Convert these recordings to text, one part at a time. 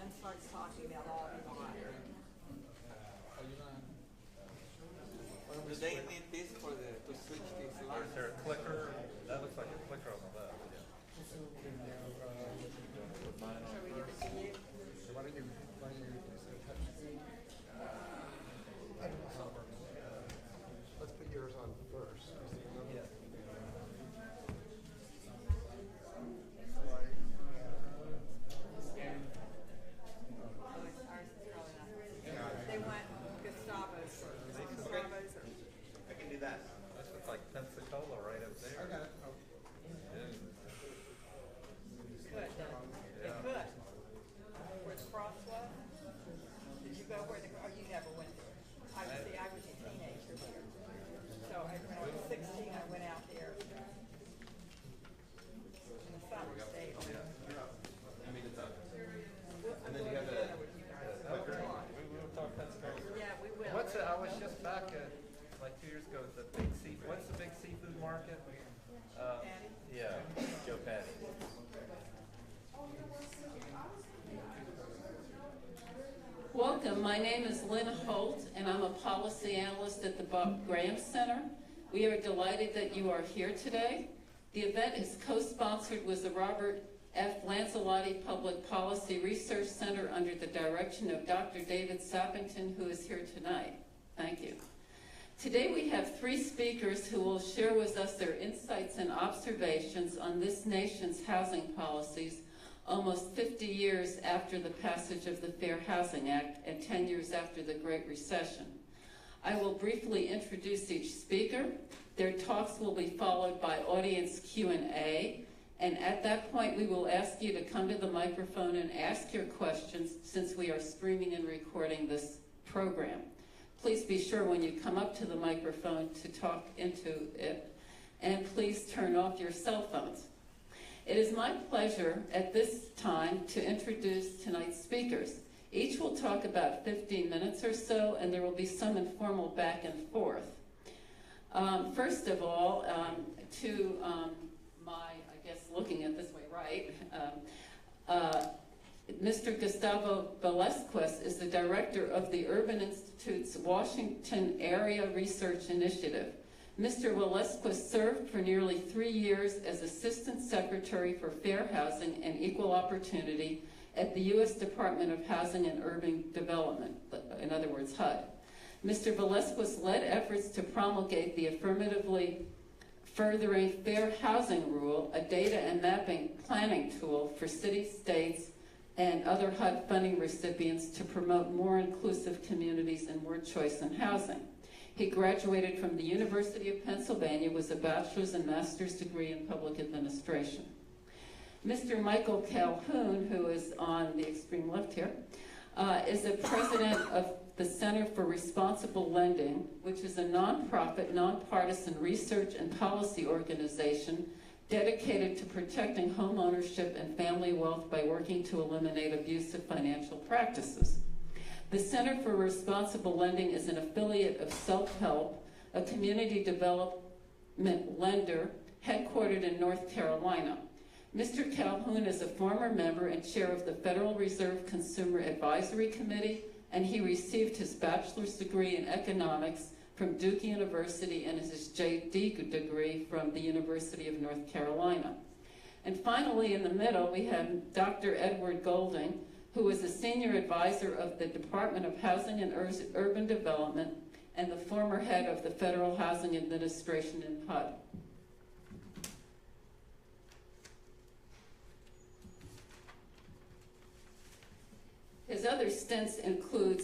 Lynn starts talking, they'll all be quiet. Do they need this for the to switch this Or line? is there a clicker? That looks like a clicker on the left. Put mine on Shall we give it first. to you? Why don't you touch screen? Let's put yours on first. Yeah. Ours is probably not. They want Gustavo's first. Gustavo's or? I can do that. That looks like Pensacola right up there. I got it. Oh. Could. It could. Where the cross was? Did you go where the, oh, you never went there. I was a teenager there. So when I was 16, I went out there. In the summer, stayed. I mean, it's up. And then you have the clicker. We will talk Pensacola. Yeah, we will. What's it? I was just back like 2 years ago. The big what's the big seafood market? Patty? Yeah, Joe Patty. Welcome, my name is Lynn Holt, and I'm a policy analyst at the Bob Graham Center. We are delighted that you are here today. The event is co-sponsored with the Robert F. Lanzillotti Public Policy Research Center under the direction of Dr. David Sappington, who is here tonight. Thank you. Today we have 3 speakers who will share with us their insights and observations on this nation's housing policies almost 50 years after the passage of the Fair Housing Act and 10 years after the Great Recession. I will briefly introduce each speaker. Their talks will be followed by audience Q&A, and at that point we will ask you to come to the microphone and ask your questions since we are streaming and recording this program. Please be sure when you come up to the microphone to talk into it, and please turn off your cell phones. It is my pleasure at this time to introduce tonight's speakers. Each will talk about 15 minutes or so, and there will be some informal back and forth. First of all, to my, I guess, looking at this way right, Mr. Gustavo Velasquez is the director of the Urban Institute's Washington Area Research Initiative. Mr. Velasquez served for nearly 3 years as Assistant Secretary for Fair Housing and Equal Opportunity at the U.S. Department of Housing and Urban Development, in other words, HUD. Mr. Velasquez led efforts to promulgate the Affirmatively Furthering Fair Housing Rule, a data and mapping planning tool for cities, states, and other HUD funding recipients to promote more inclusive communities and more choice in housing. He graduated from the University of Pennsylvania with a bachelor's and master's degree in public administration. Mr. Michael Calhoun, who is on the extreme left here, is the president of the Center for Responsible Lending, which is a nonprofit, nonpartisan research and policy organization dedicated to protecting home ownership and family wealth by working to eliminate abusive financial practices. The Center for Responsible Lending is an affiliate of Self-Help, a community development lender headquartered in North Carolina. Mr. Calhoun is a former member and chair of the Federal Reserve Consumer Advisory Committee, and he received his bachelor's degree in economics from Duke University and his JD degree from the University of North Carolina. And finally, in the middle, we have Dr. Edward Golding, who is a senior advisor of the Department of Housing and Urban Development and the former head of the Federal Housing Administration in HUD. His other stints include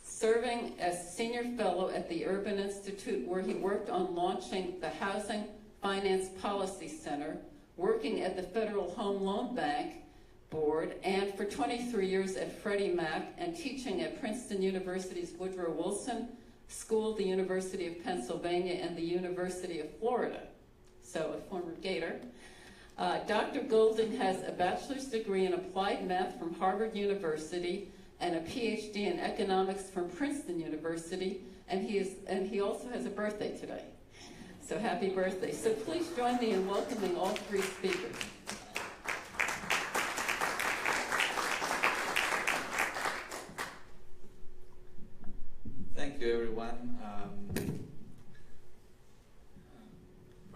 serving as senior fellow at the Urban Institute, where he worked on launching the Housing Finance Policy Center, working at the Federal Home Loan Bank Board, and for 23 years at Freddie Mac, and teaching at Princeton University's Woodrow Wilson School, the University of Pennsylvania, and the University of Florida. So a former Gator. Dr. Golding has a bachelor's degree in applied math from Harvard University and a PhD in economics from Princeton University, and he also has a birthday today. So happy birthday. So please join me in welcoming all 3 speakers.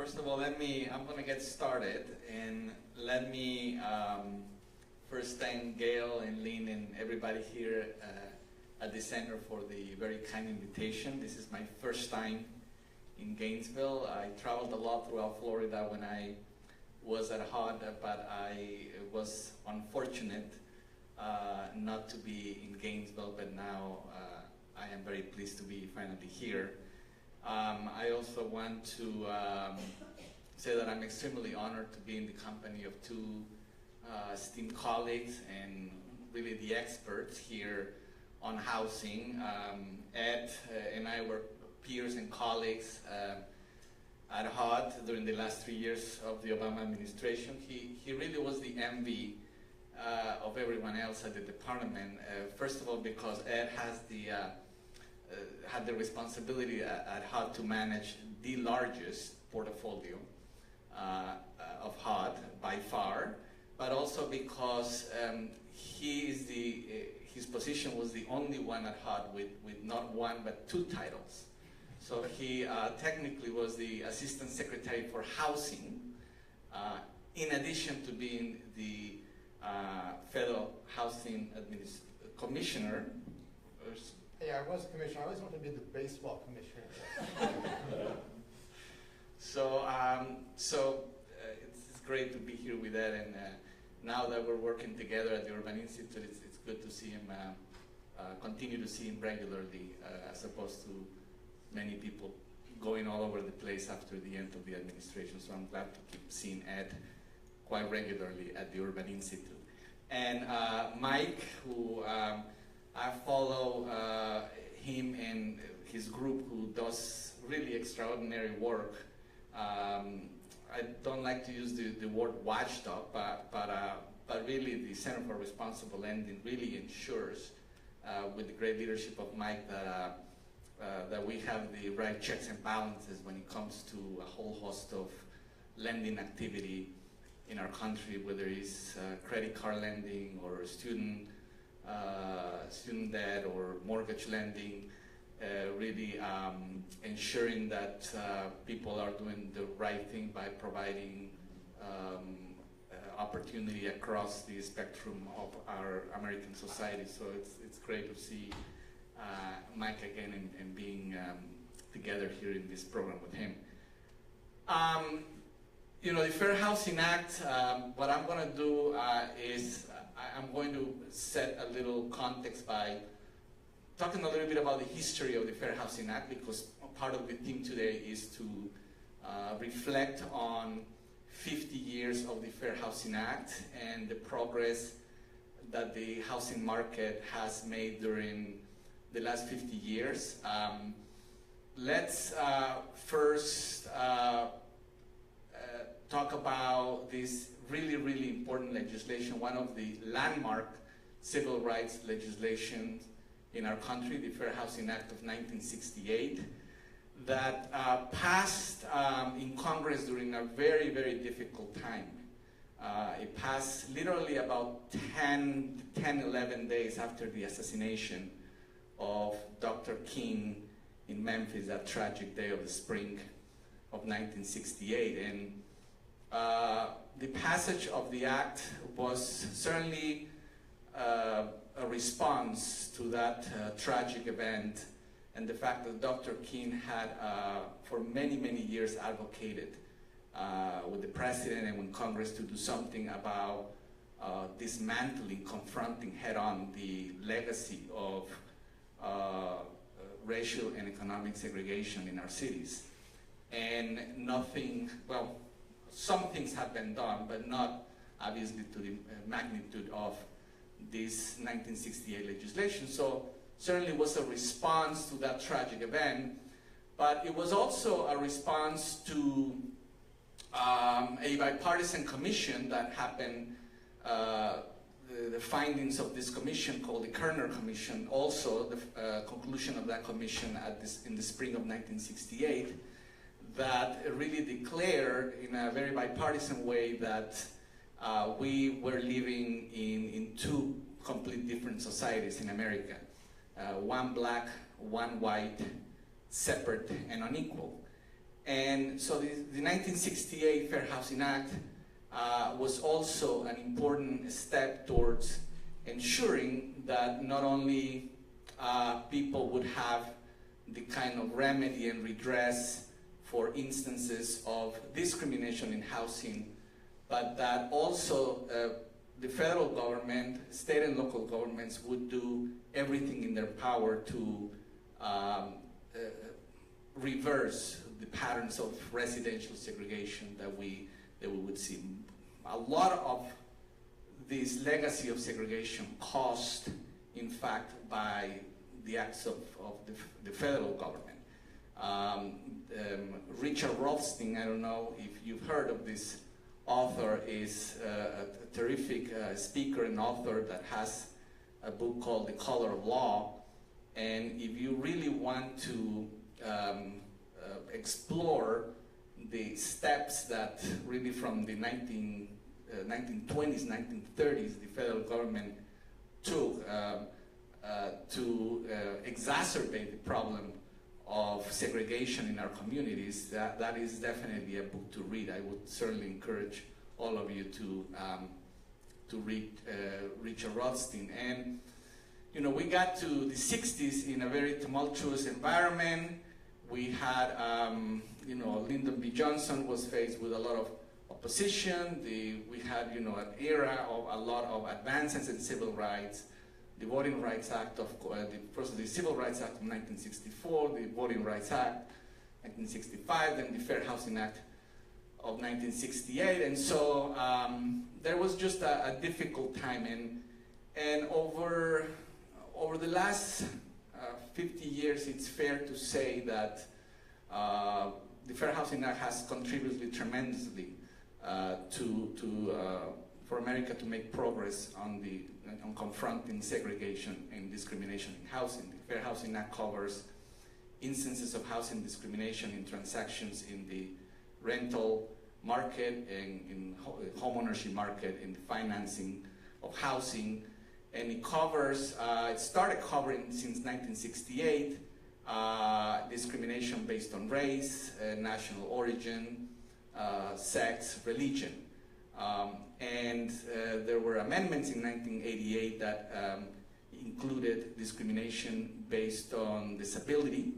First of all, I'm going to get started, and let me first thank Gail and Lynn and everybody here at the center for the very kind invitation. This is my first time in Gainesville. I traveled a lot throughout Florida when I was at HUD, but I was unfortunate not to be in Gainesville, but now I am very pleased to be finally here. I also want to say that I'm extremely honored to be in the company of two esteemed colleagues and really the experts here on housing. Ed and I were peers and colleagues at HUD during the last 3 years of the Obama administration. He really was the envy of everyone else at the department. First of all, because Ed has had the responsibility at HUD to manage the largest portfolio of HUD by far, but also because his position was the only one at HUD with not one but two titles. So he technically was the Assistant Secretary for Housing, in addition to being the Federal Housing Commissioner. Yeah, I was a commissioner. I always wanted to be the baseball commissioner. So it's great to be here with Ed, and now that we're working together at the Urban Institute, it's good to see him, continue to see him regularly, as opposed to many people going all over the place after the end of the administration. So I'm glad to keep seeing Ed quite regularly at the Urban Institute. And Mike, who I follow him and his group, who does really extraordinary work. I don't like to use the word watchdog, but really the Center for Responsible Lending really ensures, with the great leadership of Mike, that we have the right checks and balances when it comes to a whole host of lending activity in our country, whether it's credit card lending or student debt or mortgage lending, really ensuring that people are doing the right thing by providing opportunity across the spectrum of our American society. So it's great to see Mike again and being together here in this program with him. The Fair Housing Act, what I'm going to do is I'm going to set a little context by talking a little bit about the history of the Fair Housing Act, because part of the theme today is to reflect on 50 years of the Fair Housing Act and the progress that the housing market has made during the last 50 years. Let's first talk about this really, really important legislation, one of the landmark civil rights legislations in our country, the Fair Housing Act of 1968, that passed in Congress during a very, very difficult time. It passed literally about 11 days after the assassination of Dr. King in Memphis, that tragic day of the spring of 1968. And the passage of the act was certainly a response to that tragic event, and the fact that Dr. King had for many, many years advocated with the president and with Congress to do something about dismantling, confronting head-on the legacy of racial and economic segregation in our cities. And nothing, well, some things have been done, but not obviously to the magnitude of this 1968 legislation. So certainly was a response to that tragic event, but it was also a response to a bipartisan commission that happened, the findings of this commission called the Kerner Commission, also the conclusion of that commission in the spring of 1968, that really declared in a very bipartisan way that we were living in two complete different societies in America. One black, one white, separate and unequal. And so the 1968 Fair Housing Act was also an important step towards ensuring that not only people would have the kind of remedy and redress for instances of discrimination in housing, but that also the federal government, state and local governments would do everything in their power to reverse the patterns of residential segregation that we would see. A lot of this legacy of segregation caused, in fact, by the acts of the federal government. Richard Rothstein, I don't know if you've heard of this author, is a terrific speaker and author that has a book called The Color of Law. And if you really want to explore the steps that really from the 1920s, 1930s, the federal government took to exacerbate the problem of segregation in our communities, that is definitely a book to read. I would certainly encourage all of you to read Richard Rothstein. And you know, we got to the 60s in a very tumultuous environment. We had, you know, Lyndon B. Johnson was faced with a lot of opposition. We had, you know, an era of a lot of advances in civil rights. The Voting Rights Act first the Civil Rights Act of 1964, the Voting Rights Act 1965, then the Fair Housing Act of 1968, and so there was just a difficult time, and over the last 50 years, it's fair to say that the Fair Housing Act has contributed tremendously for America to make progress on confronting segregation and discrimination in housing. The Fair Housing Act covers instances of housing discrimination in transactions in the rental market and in homeownership market, in the financing of housing, and it covers, it started covering since 1968, discrimination based on race, national origin, sex, religion. And there were amendments in 1988 that included discrimination based on disability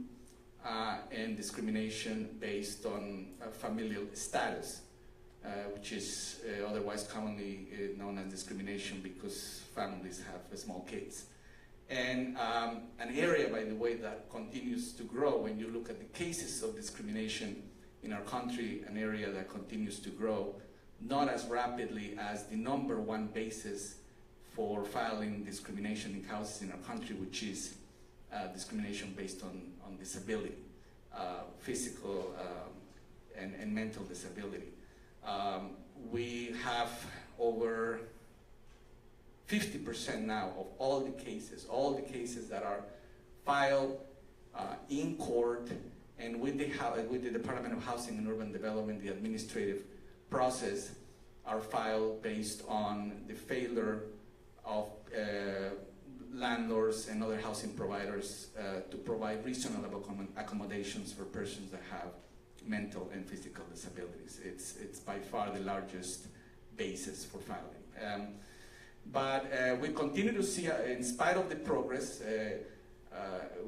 and discrimination based on familial status, which is otherwise commonly known as discrimination because families have small kids. And an area, by the way, that continues to grow when you look at the cases of discrimination in our country, an area that continues to grow, not as rapidly as the #1 basis for filing discrimination in houses in our country, which is discrimination based on disability, physical and mental disability. We have over 50% now of all the cases that are filed in court and with the Department of Housing and Urban Development, the administrative process, are filed based on the failure of landlords and other housing providers to provide reasonable accommodations for persons that have mental and physical disabilities. It's by far the largest basis for filing. But we continue to see, in spite of the progress,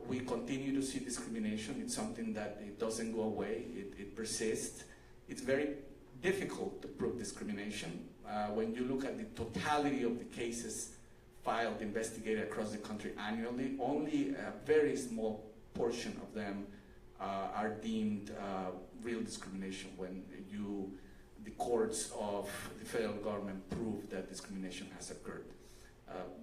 we continue to see discrimination. It's something that it doesn't go away, it persists. It's very difficult to prove discrimination. When you look at the totality of the cases filed, investigated across the country annually, only a very small portion of them are deemed real discrimination when the courts of the federal government prove that discrimination has occurred.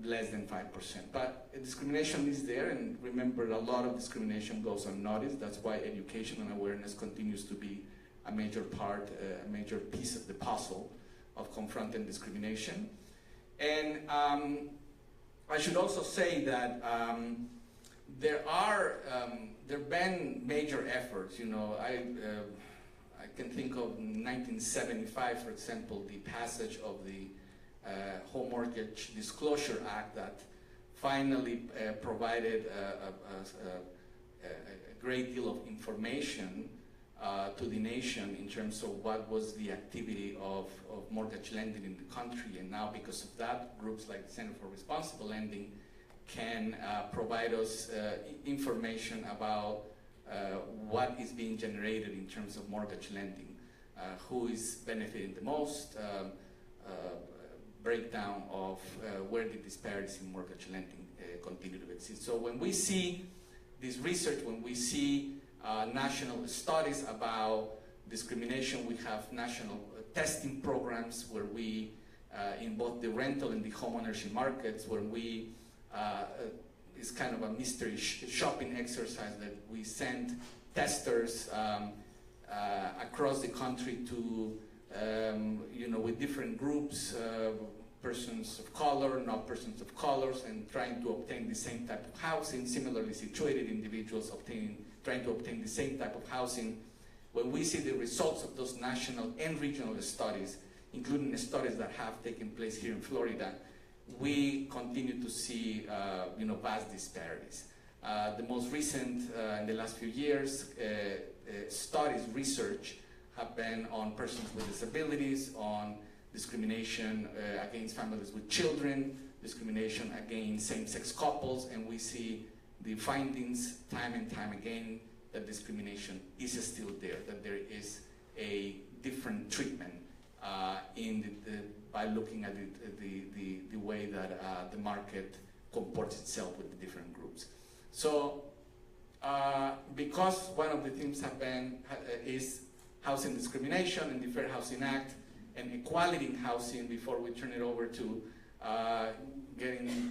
Less than 5%. But discrimination is there, and remember, a lot of discrimination goes unnoticed. That's why education and awareness continues to be a major part, a major piece of the puzzle of confronting discrimination. And I should also say that there have been major efforts. You know, I can think of 1975, for example, the passage of the Home Mortgage Disclosure Act that finally provided a great deal of information to the nation in terms of what was the activity of mortgage lending in the country. And now, because of that, groups like the Center for Responsible Lending can provide us information about what is being generated in terms of mortgage lending, who is benefiting the most, breakdown of where the disparities in mortgage lending continue to exist. So when we see this research, when we see national studies about discrimination, we have national testing programs where we, in both the rental and the homeownership markets, where we, it's kind of a mystery shopping exercise that we send testers across the country to, with different groups, persons of color, not persons of colors, and trying to obtain the same type of housing, similarly situated individuals trying to obtain the same type of housing. When we see the results of those national and regional studies, including the studies that have taken place here in Florida, we continue to see vast disparities. The most recent, in the last few years, studies, research, have been on persons with disabilities, on discrimination against families with children, discrimination against same-sex couples, and we see the findings time and time again that discrimination is still there, that there is a different treatment by looking at the way that the market comports itself with the different groups. So because one of the themes is housing discrimination and the Fair Housing Act and equality in housing, before we turn it over to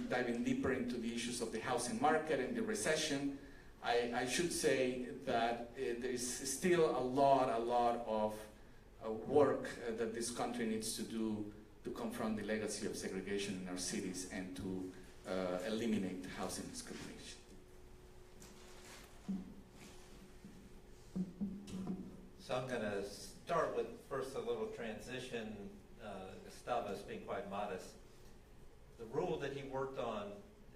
diving deeper into the issues of the housing market and the recession, I should say that there is still a lot of work that this country needs to do to confront the legacy of segregation in our cities and to eliminate housing discrimination. So I'm going to start with first a little transition. Gustavo's being quite modest. The rule that he worked on,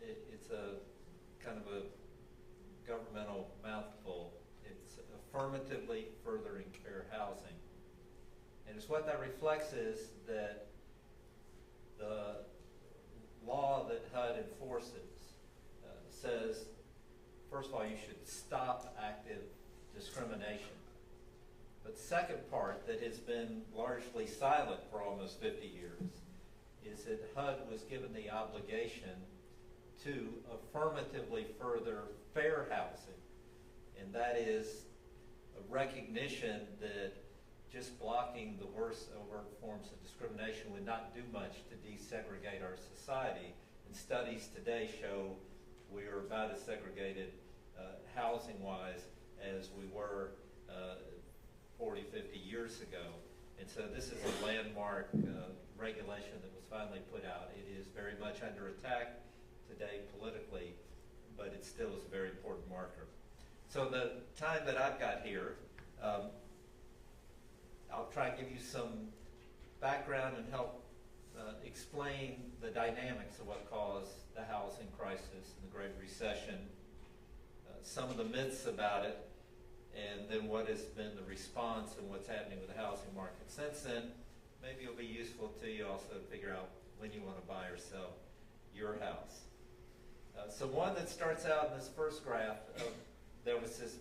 it's a kind of a governmental mouthful. It's affirmatively furthering fair housing. And it's what that reflects is that the law that HUD enforces says, first of all, you should stop active discrimination. But the second part that has been largely silent for almost 50 years is that HUD was given the obligation to affirmatively further fair housing. And that is a recognition that just blocking the worst overt forms of discrimination would not do much to desegregate our society. And studies today show we are about as segregated housing-wise as we were 40, 50 years ago. And so this is a landmark regulation that was finally put out. It is very much under attack today politically, but it still is a very important marker. So the time that I've got here, I'll try and give you some background and help explain the dynamics of what caused the housing crisis and the Great Recession, some of the myths about it, and then what has been the response and what's happening with the housing market since then. Maybe it'll be useful to you also to figure out when you want to buy or sell your house. So one that starts out in this first graph, there was this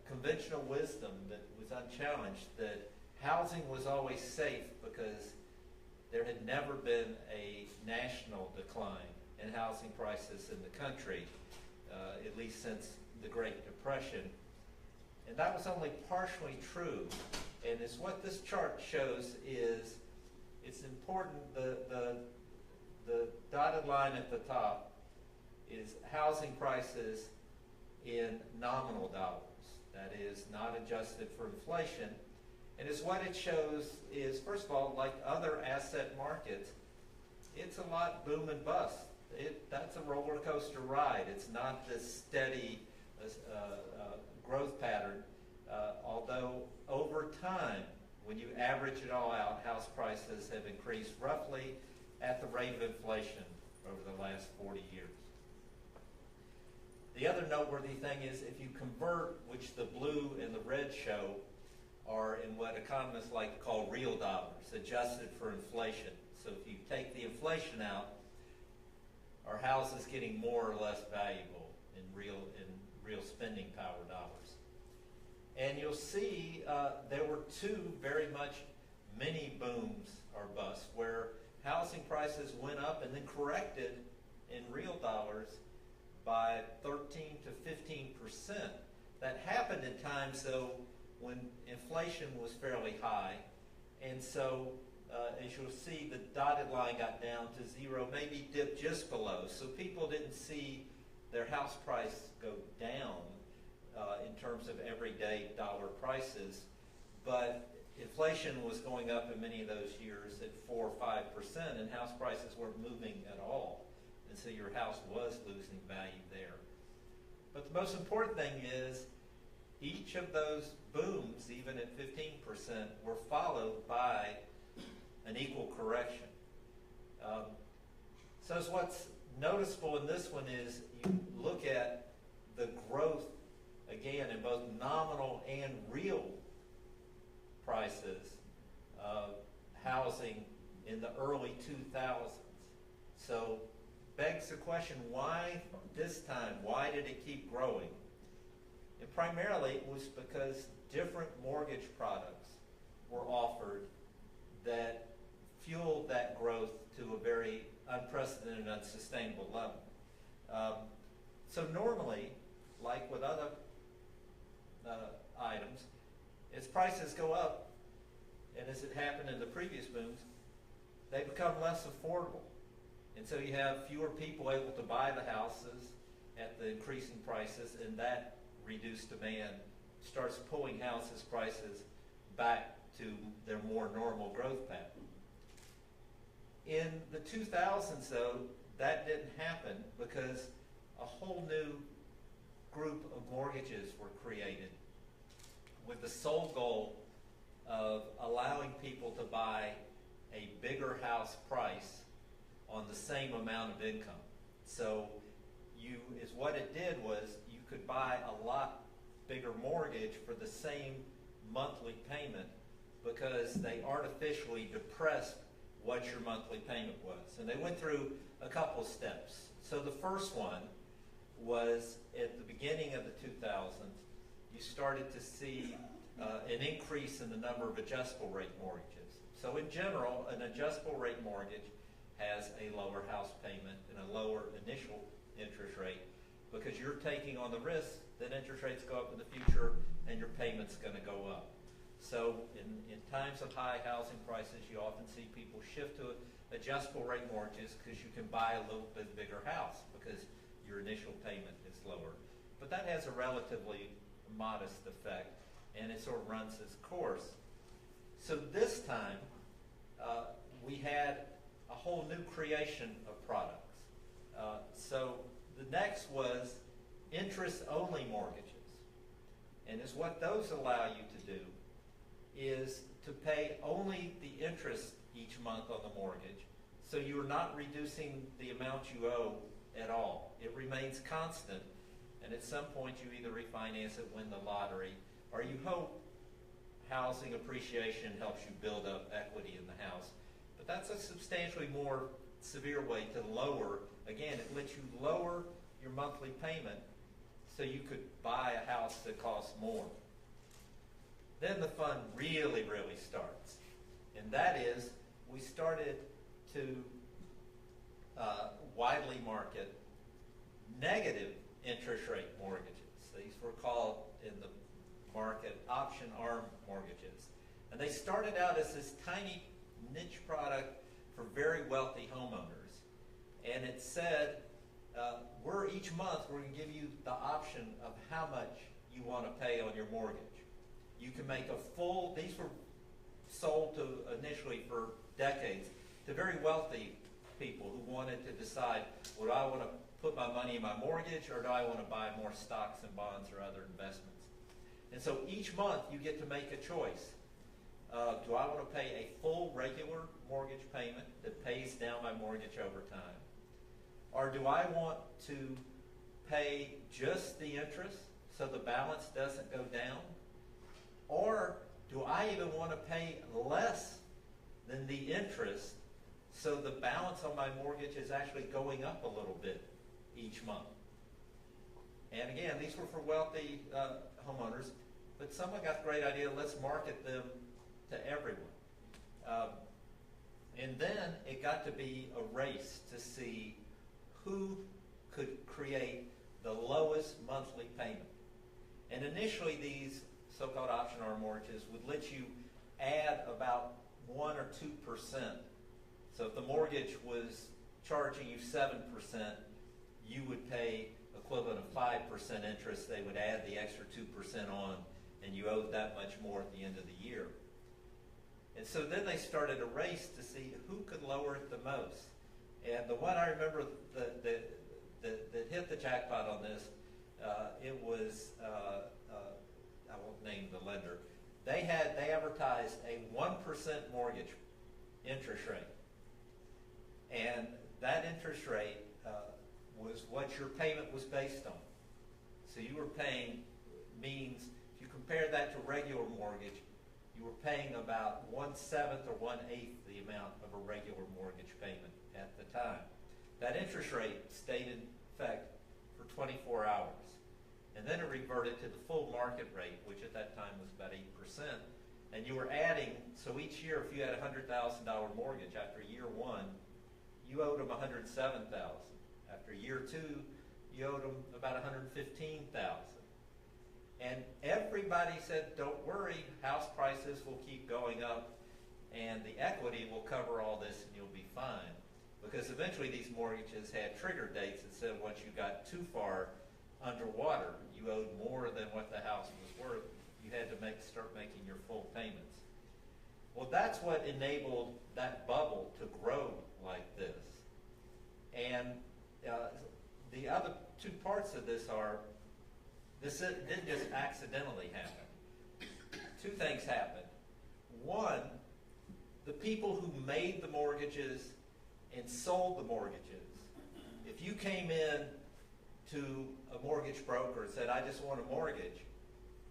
conventional wisdom that was unchallenged that housing was always safe because there had never been a national decline in housing prices in the country, at least since the Great Depression. And that was only partially true. And it's what this chart shows is it's important, the dotted line at the top is housing prices in nominal dollars. That is not adjusted for inflation. And it's what it shows is, first of all, like other asset markets, it's a lot boom and bust. That's a roller coaster ride. It's not this steady growth pattern, although over time, when you average it all out, house prices have increased roughly at the rate of inflation over the last 40 years. The other noteworthy thing is if you convert, which the blue and the red show, are in what economists like to call real dollars, adjusted for inflation. So if you take the inflation out, our house is getting more or less valuable in real spending power dollars. And you'll see there were two very much mini booms or busts where housing prices went up and then corrected in real dollars by 13 to 15%. That happened in times though when inflation was fairly high, and so as you'll see, the dotted line got down to zero, maybe dipped just below. So people didn't see their house price go down in terms of everyday dollar prices, but inflation was going up in many of those years at 4 or 5%, and house prices weren't moving at all. And so your house was losing value there. But the most important thing is each of those booms, even at 15%, were followed by an equal correction. So what's noticeable in this one is you look at the growth, again, in both nominal and real prices of housing in the early 2000s. So begs the question, why this time? Why did it keep growing? And primarily it was because different mortgage products were offered that fueled that growth to a very unprecedented and unsustainable level. So normally, like with other items, as prices go up, and as it happened in the previous booms, they become less affordable. And so you have fewer people able to buy the houses at the increasing prices, and that reduced demand starts pulling houses prices back to their more normal growth pattern. In the 2000s, though, that didn't happen because a whole new group of mortgages were created with the sole goal of allowing people to buy a bigger house price on the same amount of income. So what it did was you could buy a lot bigger mortgage for the same monthly payment because they artificially depressed what your monthly payment was. And they went through a couple of steps. So the first one was at the beginning of the 2000s, you started to see an increase in the number of adjustable rate mortgages. So in general, an adjustable rate mortgage has a lower house payment and a lower initial interest rate because you're taking on the risk that interest rates go up in the future and your payment's going to go up. So in times of high housing prices, you often see people shift to adjustable rate mortgages because you can buy a little bit bigger house because your initial payment is lower. But that has a relatively modest effect, and it sort of runs its course. So this time, we had a whole new creation of products. So the next was interest-only mortgages. And is what those allow you to do is to pay only the interest each month on the mortgage, so you are not reducing the amount you owe at all. It remains constant, and at some point you either refinance it, win the lottery, or you hope housing appreciation helps you build up equity in the house. But that's a substantially more severe way to lower. Again, it lets you lower your monthly payment so you could buy a house that costs more. Then the fun really, really starts. And that is, we started to widely market negative interest rate mortgages. These were called in the market option arm mortgages. And they started out as this tiny niche product for very wealthy homeowners. And it said, each month we're going to give you the option of how much you want to pay on your mortgage. You can make these were sold to initially for decades to very wealthy people who wanted to decide, do I want to put my money in my mortgage or do I want to buy more stocks and bonds or other investments? And so each month you get to make a choice. Do I want to pay a full regular mortgage payment that pays down my mortgage over time? Or do I want to pay just the interest so the balance doesn't go down? Or do I even want to pay less than the interest so the balance on my mortgage is actually going up a little bit each month? And again, these were for wealthy homeowners, but someone got the great idea, let's market them to everyone. And then it got to be a race to see who could create the lowest monthly payment. And initially these so-called option arm mortgages would let you add about 1 or 2%. So if the mortgage was charging you 7%, you would pay equivalent of 5% interest. They would add the extra 2% on, and you owed that much more at the end of the year. And so then they started a race to see who could lower it the most. And the one I remember that hit the jackpot on this, it was, I won't name the lender. They advertised a 1% mortgage interest rate. And that interest rate was what your payment was based on. So you were paying, means, if you compare that to regular mortgage, you were paying about 1/7 or 1/8 the amount of a regular mortgage payment at the time. That interest rate stayed in effect for 24 hours. And then it reverted to the full market rate, which at that time was about 8%. And you were adding, so each year if you had a $100,000 mortgage, after year 1, you owed them $107,000. After year 2, you owed them about $115,000. And everybody said, don't worry, house prices will keep going up and the equity will cover all this and you'll be fine. Because eventually these mortgages had trigger dates that said once you got too far underwater, you owed more than what the house was worth. You had to start making your full payments. Well, that's what enabled that bubble to grow like this. And the other two parts of this are, this didn't just accidentally happen. Two things happened. One, the people who made the mortgages and sold the mortgages, if you came in to a mortgage broker and said, I just want a mortgage,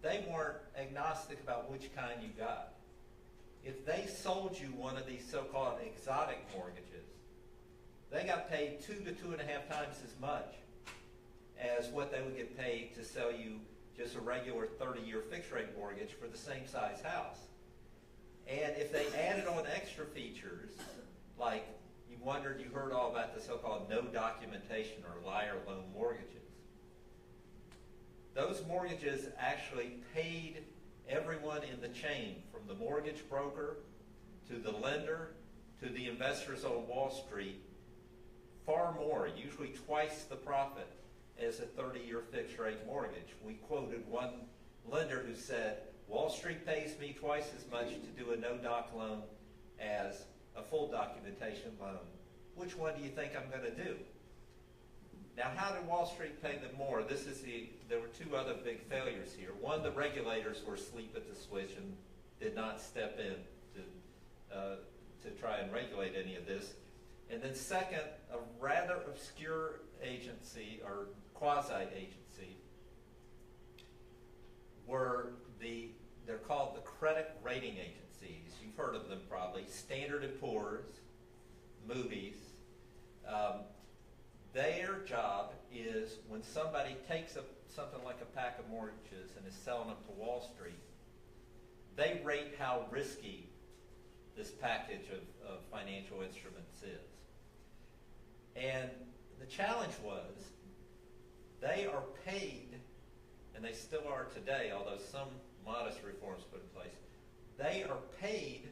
they weren't agnostic about which kind you got. If they sold you one of these so-called exotic mortgages, they got paid 2 to 2.5 times as much as what they would get paid to sell you just a regular 30-year fixed-rate mortgage for the same size house. And if they added on extra features, like you heard all about the so-called no documentation or liar loan mortgages. Those mortgages actually paid everyone in the chain, from the mortgage broker to the lender to the investors on Wall Street, far more, usually twice the profit as a 30-year fixed-rate mortgage. We quoted one lender who said, Wall Street pays me twice as much to do a no-doc loan as a full documentation loan. Which one do you think I'm going to do? Now, how did Wall Street pay them more? There were two other big failures here. One, the regulators were asleep at the switch and did not step in to try and regulate any of this. And then second, a rather obscure agency or quasi-agency they're called the credit rating agencies. You've heard of them probably. Standard & Poor's, Moody's. Their job is when somebody takes something like a pack of mortgages and is selling them to Wall Street, they rate how risky this package of financial instruments is. And the challenge was they are paid, and they still are today, although some modest reforms put in place, they are paid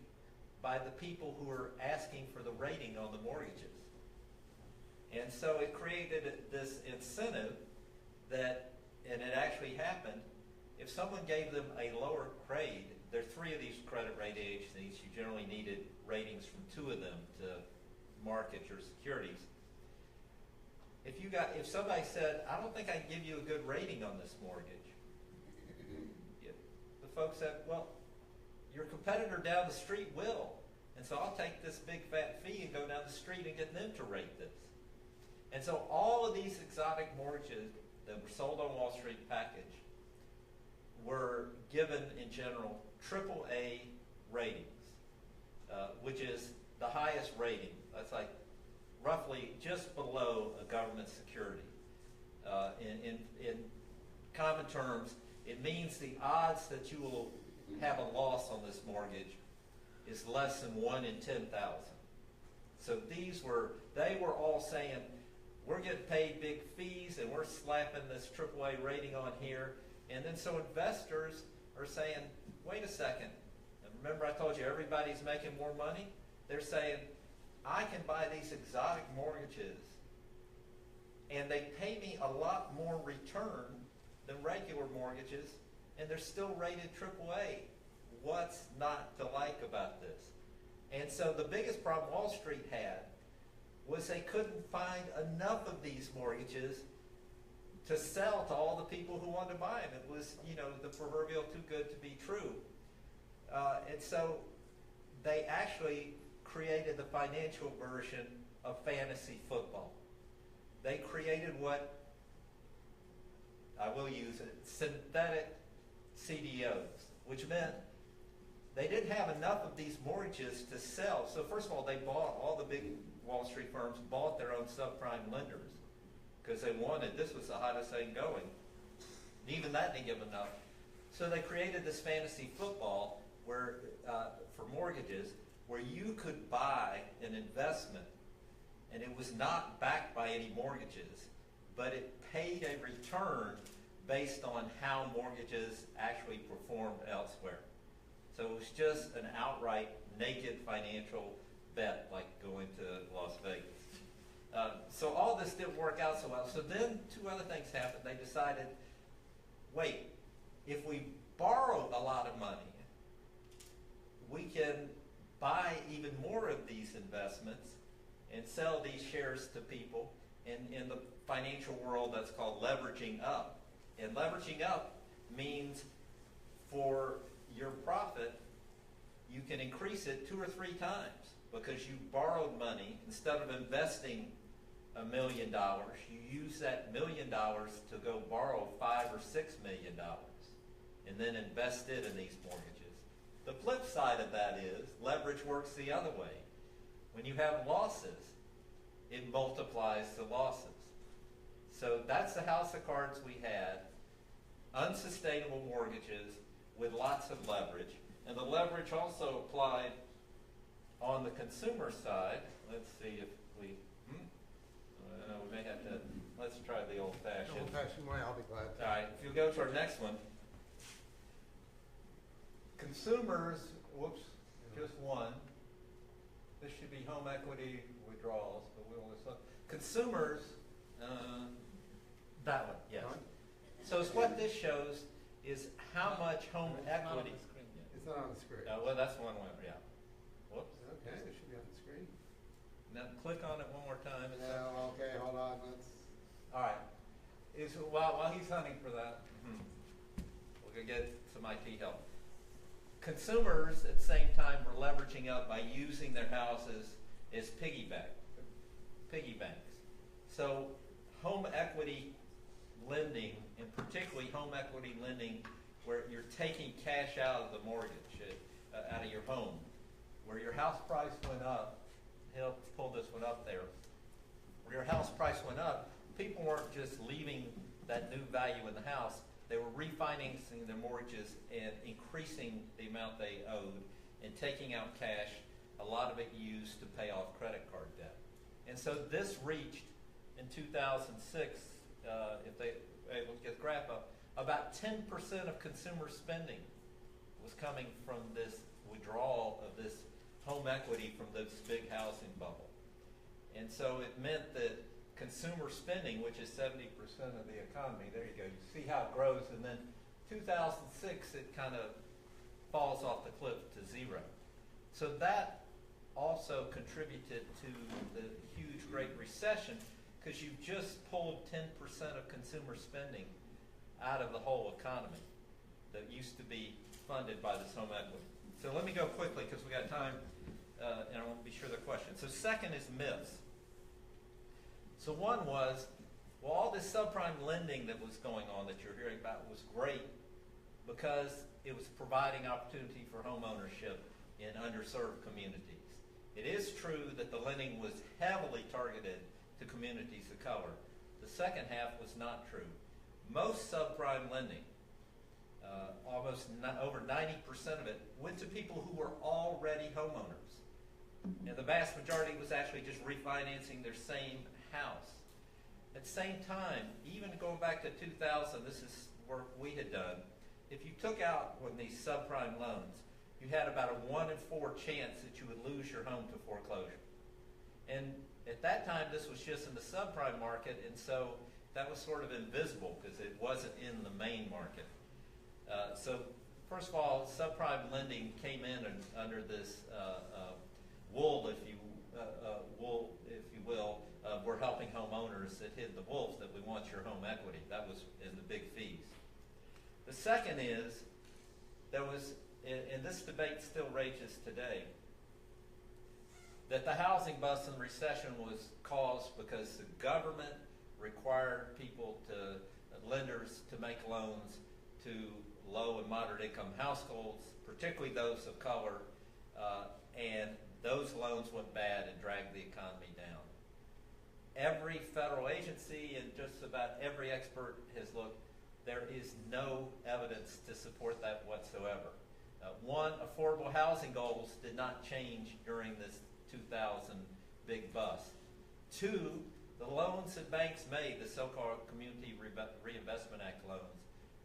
by the people who are asking for the rating on the mortgages. And so it created this incentive that, and it actually happened, if someone gave them a lower grade, there are 3 of these credit rating agencies, you generally needed ratings from 2 of them to market your securities. If somebody said, I don't think I can give you a good rating on this mortgage, the folks said, well, your competitor down the street will. And so I'll take this big fat fee and go down the street and get them to rate this. And so all of these exotic mortgages that were sold on Wall Street packaged were given in general AAA ratings, which is the highest rating. That's like roughly just below a government security. In common terms, it means the odds that you will have a loss on this mortgage is less than 1 in 10,000. So they were all saying, we're getting paid big fees and we're slapping this AAA rating on here. And then so investors are saying, wait a second. And remember I told you everybody's making more money? They're saying, I can buy these exotic mortgages and they pay me a lot more return than regular mortgages, and they're still rated AAA. What's not to like about this? And so the biggest problem Wall Street had was they couldn't find enough of these mortgages to sell to all the people who wanted to buy them. It was, the proverbial too good to be true. And so they actually created the financial version of fantasy football. They created what, I will use it, synthetic CDOs, which meant they didn't have enough of these mortgages to sell. So first of all, all the big Wall Street firms bought their own subprime lenders because they wanted, this was the hottest thing going. And even that didn't give enough. So they created this fantasy football where, for mortgages, where you could buy an investment and it was not backed by any mortgages, but it paid a return based on how mortgages actually performed elsewhere. So it was just an outright naked financial bet, like going to Las Vegas. So all this didn't work out so well. So then 2 other things happened. They decided, wait, if we borrow a lot of money, we can buy even more of these investments and sell these shares to people. In the financial world, that's called leveraging up. And leveraging up means for your profit, you can increase it 2 or 3 times because you borrowed money. Instead of investing $1 million, you use that $1 million to go borrow $5 or $6 million and then invest it in these mortgages. The flip side of that is leverage works the other way. When you have losses, it multiplies the losses. So that's the house of cards we had. Unsustainable mortgages with lots of leverage. And the leverage also applied on the consumer side. Let's see if we may have to, let's try the old-fashioned. Old-fashioned way, I'll be glad to. All right, if you go to our next one. Consumers, whoops, just one. This should be home equity withdrawals, but we will list consumers, that one, yes. So it's what this shows is how much home equity. It's not on the screen. Well, that's one way, yeah. Whoops. Okay, it should be on the screen. Now click on it one more time. No, okay, hold on. All right. While he's hunting for that, we're going to get some IT help. Consumers at the same time were leveraging up by using their houses as piggy banks. So home equity lending, and particularly home equity lending where you're taking cash out of the mortgage, out of your home, where your house price went up. He'll pull this one up there. Where your house price went up, people weren't just leaving that new value in the house. They were refinancing their mortgages and increasing the amount they owed and taking out cash, a lot of it used to pay off credit card debt. And so this reached, in 2006, if they were able to get the graph up, about 10% of consumer spending was coming from this withdrawal of this home equity from this big housing bubble. And so it meant that consumer spending, which is 70% of the economy, there you go, you see how it grows, and then 2006 it kind of falls off the cliff to zero. So that also contributed to the huge Great Recession because you just pulled 10% of consumer spending out of the whole economy that used to be funded by this home equity. So let me go quickly because we got time and I want to be sure the question. So second is myths. So one was Well, all this subprime lending that was going on that you're hearing about was great because it was providing opportunity for home ownership in underserved communities. It is true that the lending was heavily targeted to communities of color. The second half was not true. Most subprime lending, over 90% of it, went to people who were already homeowners. And the vast majority was actually just refinancing their same house. At the same time, even going back to 2000, this is work we had done, if you took out one of these subprime loans, you had about a 1 in 4 chance that you would lose your home to foreclosure. And at that time, this was just in the subprime market, and so that was sort of invisible because it wasn't in the main market. So first of all, subprime lending came in under this wool, if you will. We're helping homeowners that hid the wolves, that we want your home equity. That was in the big fees. The second is, there was, and this debate still rages today, that the housing bust and recession was caused because the government required lenders to make loans to low and moderate income households, particularly those of color, and those loans went bad and dragged the economy down. Every federal agency and just about every expert has looked. There is no evidence to support that whatsoever. One, affordable housing goals did not change during this 2000 big bust. Two, the loans that banks made, the so-called Community Reinvestment Act loans,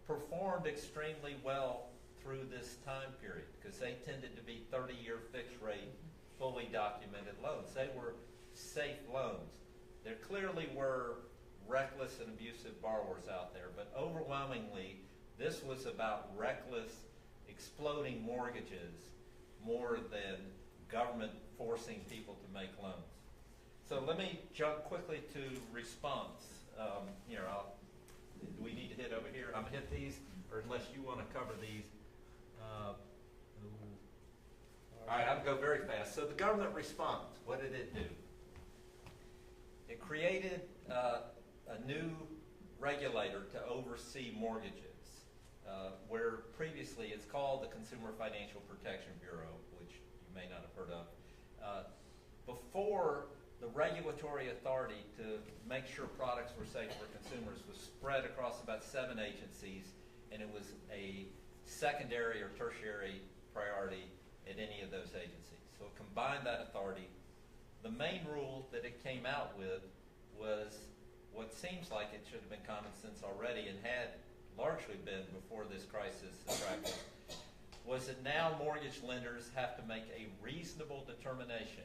performed extremely well through this time period because they tended to be 30-year fixed rate, fully documented loans. They were safe loans. There clearly were reckless and abusive borrowers out there, but overwhelmingly, this was about reckless, exploding mortgages more than government forcing people to make loans. So let me jump quickly to response. Do we need to hit over here? I'm going to hit these, or unless you want to cover these. All right, I'll go very fast. So the government response, what did it do? It created a new regulator to oversee mortgages, where previously it's called the Consumer Financial Protection Bureau, which you may not have heard of. Before, the regulatory authority to make sure products were safe for consumers was spread across about 7 agencies, and it was a secondary or tertiary priority at any of those agencies. So it combined that authority. The main rule that it came out with was what seems like it should have been common sense already and had largely been before this crisis attracted, was that now mortgage lenders have to make a reasonable determination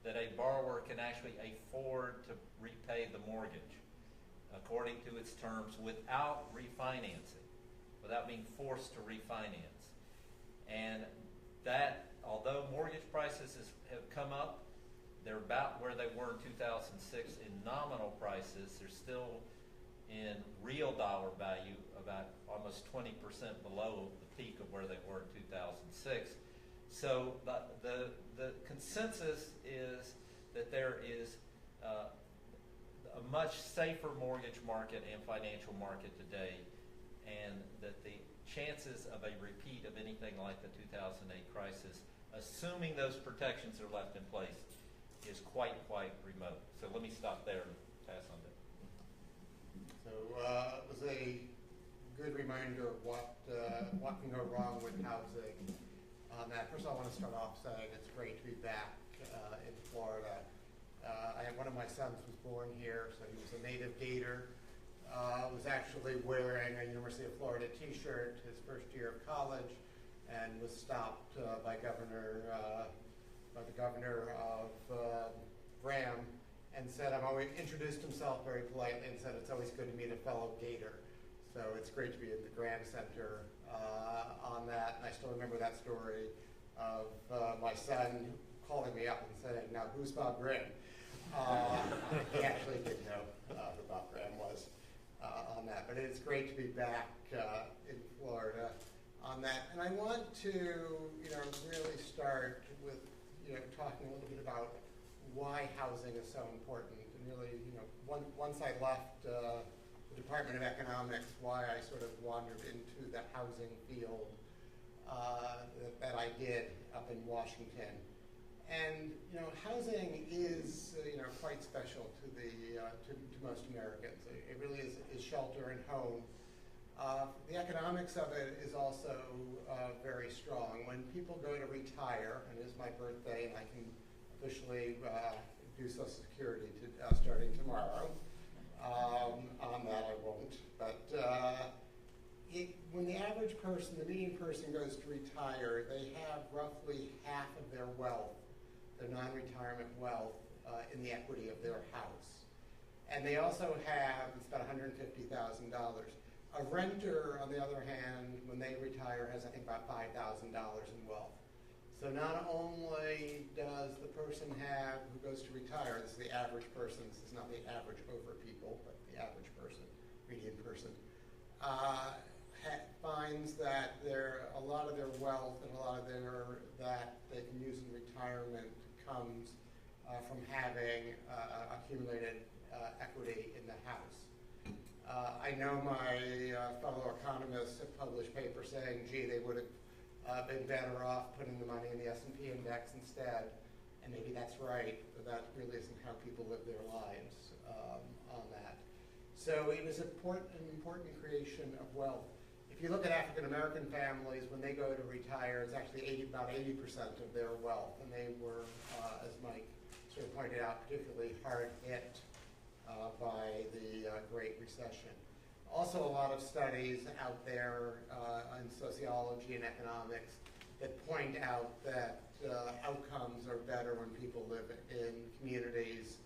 that a borrower can actually afford to repay the mortgage according to its terms without refinancing, without being forced to refinance. And that, although mortgage prices have come up, they're about where they were in 2006 in nominal prices. They're still in real dollar value about almost 20% below the peak of where they were in 2006. So the consensus is that there is a much safer mortgage market and financial market today, and that the chances of a repeat of anything like the 2008 crisis, assuming those protections are left in place, is quite remote. So let me stop there and pass on to. So it was a good reminder of what can go wrong with housing. On that, first of all, I want to start off saying it's great to be back in Florida. One of my sons was born here, so he was a native Gator. Was actually wearing a University of Florida T-shirt his first year of college, and was stopped by the governor of Graham, and said, introduced himself very politely and said, "It's always good to meet a fellow Gator." So it's great to be at the Graham Center on that. And I still remember that story of my son calling me up and saying, "Now, who's Bob Graham?" He actually didn't know who Bob Graham was on that. But it's great to be back in Florida on that. And I want to, really start with, talking a little bit about why housing is so important. And really, once I left the Department of Economics, why I sort of wandered into the housing field that I did up in Washington. And housing is quite special to to most Americans. It really is shelter and home. The economics of it is also very strong. When people go to retire, and it is my birthday, and I can officially do Social Security starting tomorrow. On that I won't. But when the average person, the median person goes to retire, they have roughly half of their wealth, their non-retirement wealth, in the equity of their house. And they also have, it's about $150,000. A renter, on the other hand, when they retire, has I think about $5,000 in wealth. So not only does the person have, who goes to retire, this is the average person, this is not the average over people, but the average person, median person, finds that a lot of their wealth and a lot of that they can use in retirement comes from having accumulated equity in the house. I know my fellow economists have published papers saying, gee, they would have been better off putting the money in the S&P index instead, and maybe that's right, but that really isn't how people live their lives on that. So it was an important creation of wealth. If you look at African American families, when they go to retire, it's actually about 80% of their wealth, and they were, as Mike sort of pointed out, particularly hard hit by the Great Recession. Also, a lot of studies out there in sociology and economics that point out that outcomes are better when people live in communities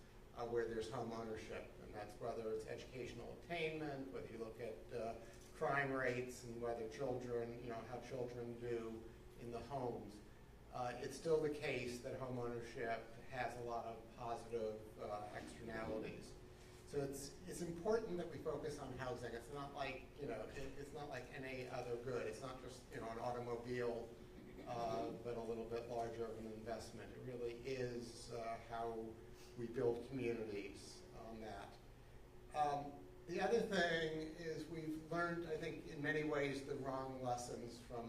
where there's home ownership, and that's whether it's educational attainment, whether you look at crime rates, and whether children, how children do in the homes. It's still the case that home ownership has a lot of positive externalities. So it's important that we focus on housing. It's not like it's not like any other good. It's not just an automobile, but a little bit larger of an investment. It really is how we build communities on that. The other thing is we've learned, I think, in many ways the wrong lessons from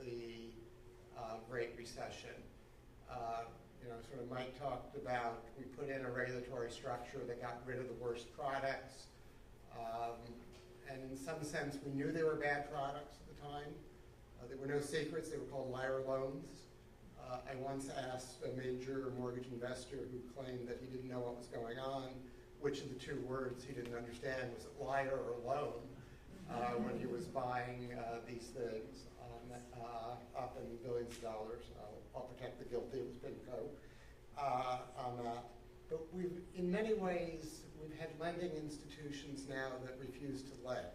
the Great Recession. Sort of Mike talked about, we put in a regulatory structure that got rid of the worst products. And in some sense, we knew they were bad products at the time. There were no secrets. They were called liar loans. I once asked a major mortgage investor who claimed that he didn't know what was going on, which of the two words he didn't understand. Was it liar or loan? When he was buying these things up in billions of dollars. I'll protect the guilty, it was PIMCO on that. But in many ways, we've had lending institutions now that refuse to lend.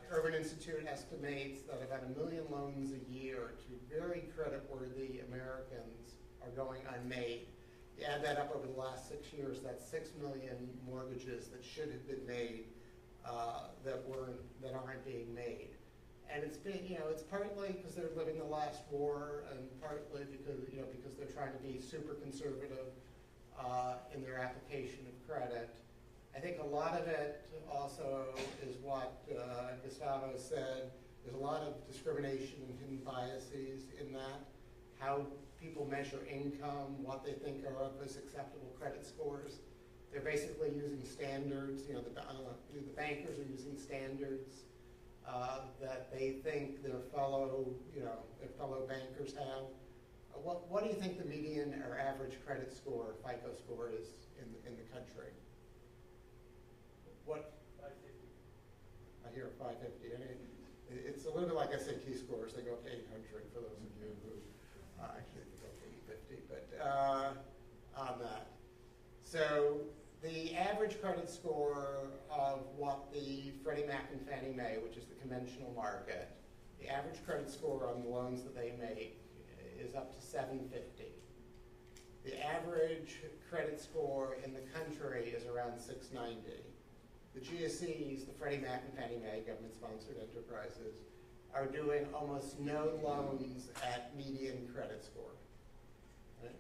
Urban Institute estimates that about 1 million loans a year to very creditworthy Americans are going unmade. You add that up over the last 6 years, that's 6 million mortgages that should have been made that aren't being made. And it's been, it's partly because they're living the last war, and partly because they're trying to be super conservative in their application of credit. I think a lot of it also is what Gustavo said. There's a lot of discrimination and hidden biases in that. How people measure income, what they think are of as acceptable credit scores. They're basically using standards. The bankers are using standards that they think their fellow bankers have. What do you think the median or average credit score, FICO score, is in the country? What? 550. I hear 550. I mean, it's a little bit like SAT scores. They go up to 800 for those of you who actually they go up to 850. But on that, so the average credit score of what the Freddie Mac and Fannie Mae, which is the conventional market, the average credit score on the loans that they make is up to 750. The average credit score in the country is around 690. The GSEs, the Freddie Mac and Fannie Mae, government-sponsored enterprises, are doing almost no loans at median credit score. Right?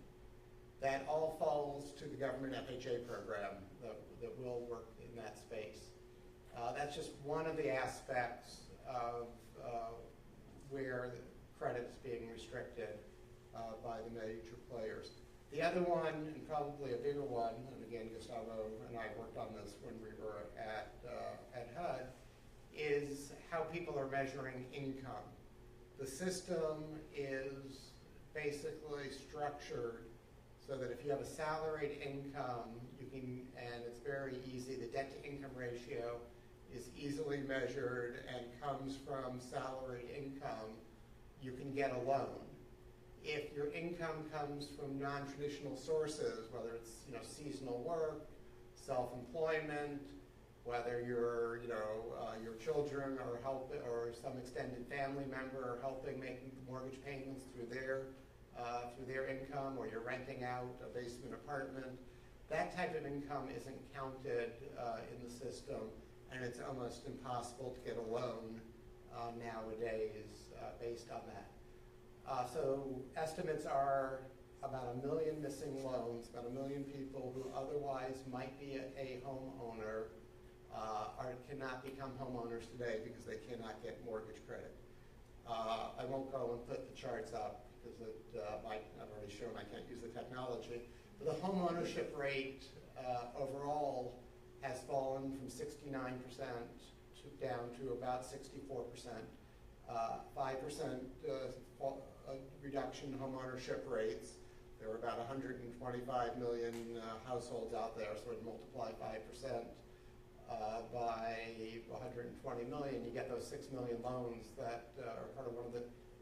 That all falls to the government FHA program that will work in that space. That's just one of the aspects of where the credit is being restricted by the major players. The other one, and probably a bigger one, and again, Gustavo and I worked on this when we were at HUD, is how people are measuring income. The system is basically structured so that if you have a salaried income, you can, and it's very easy, the debt-to-income ratio is easily measured and comes from salaried income, you can get a loan. If your income comes from non-traditional sources, whether it's seasonal work, self-employment, whether your children are helping, or some extended family member are helping making mortgage payments through their income, or you're renting out a basement apartment, that type of income isn't counted in the system, and it's almost impossible to get a loan nowadays based on that. So estimates are about 1 million missing loans, about 1 million people who otherwise might be a homeowner cannot become homeowners today because they cannot get mortgage credit. I won't go and put the charts up because I've already shown I can't use the technology. But the home ownership rate overall has fallen from 69% down to about 64%. 5% reduction in home ownership rates. There are about 125 million households out there, so it multiply 5% by 120 million, you get those 6 million loans that are part of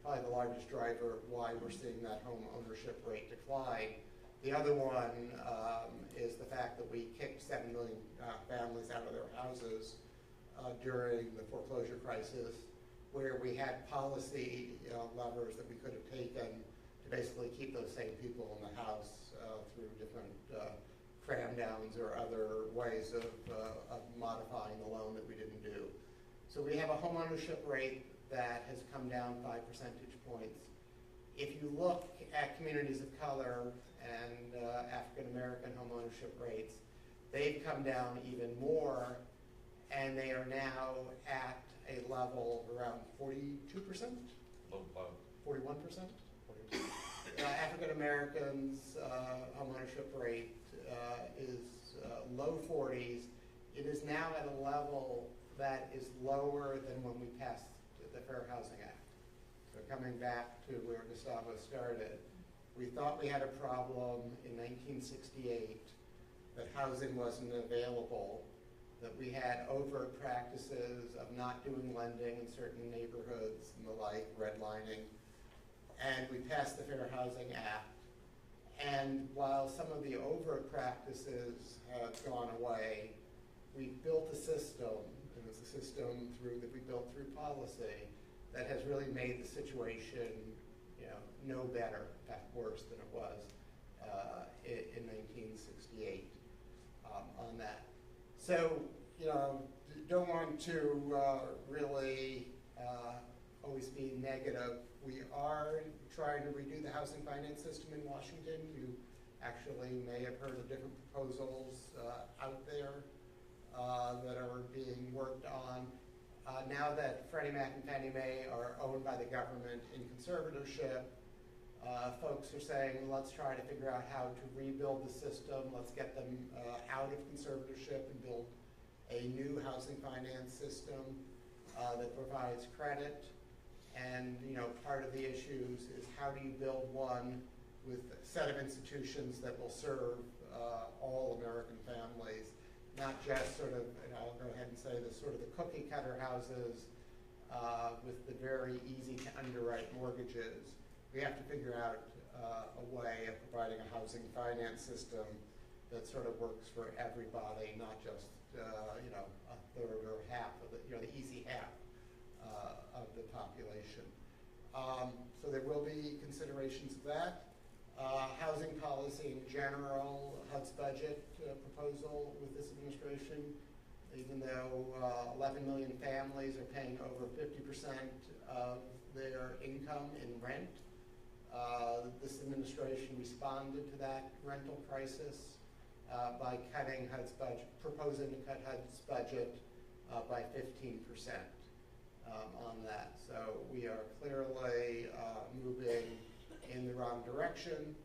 probably the largest driver of why we're seeing that home ownership rate decline. The other one is the fact that we kicked 7 million families out of their houses during the foreclosure crisis, where we had policy levers that we could have taken to basically keep those same people in the house through different cram downs or other ways of modifying the loan that we didn't do. So we have a home ownership rate that has come down 5 percentage points. If you look at communities of color and African American home ownership rates, they've come down even more, and they are now at a level around 42%? 41%? African Americans' home ownership rate is low 40s. It is now at a level that is lower than when we passed the Fair Housing Act. So coming back to where Gustavo started, we thought we had a problem in 1968 that housing wasn't available, that we had overt practices of not doing lending in certain neighborhoods and the like, redlining, and we passed the Fair Housing Act. And while some of the overt practices have gone away, we built a system, and it's a system that we built through policy that has really made the situation, no better, in fact worse than it was in 1968 on that. So, don't want to really always be negative. We are trying to redo the housing finance system in Washington. You actually may have heard of different proposals out there that are being worked on. Now that Freddie Mac and Fannie Mae are owned by the government in conservatorship, folks are saying, let's try to figure out how to rebuild the system. Let's get them out of conservatorship and build a new housing finance system that provides credit. And part of the issues is how do you build one with a set of institutions that will serve all American families, not just sort of, I'll go ahead and say this, sort of the cookie cutter houses with the very easy to underwrite mortgages. We have to figure out a way of providing a housing finance system that sort of works for everybody, not just a third or half of the easy half of the population. So there will be considerations of that. Housing policy in general, HUD's budget proposal with this administration, even though 11 million families are paying over 50% of their income in rent, This administration responded to that rental crisis by cutting HUD's budget, proposing to cut HUD's budget by 15% on that. So we are clearly moving in the wrong direction.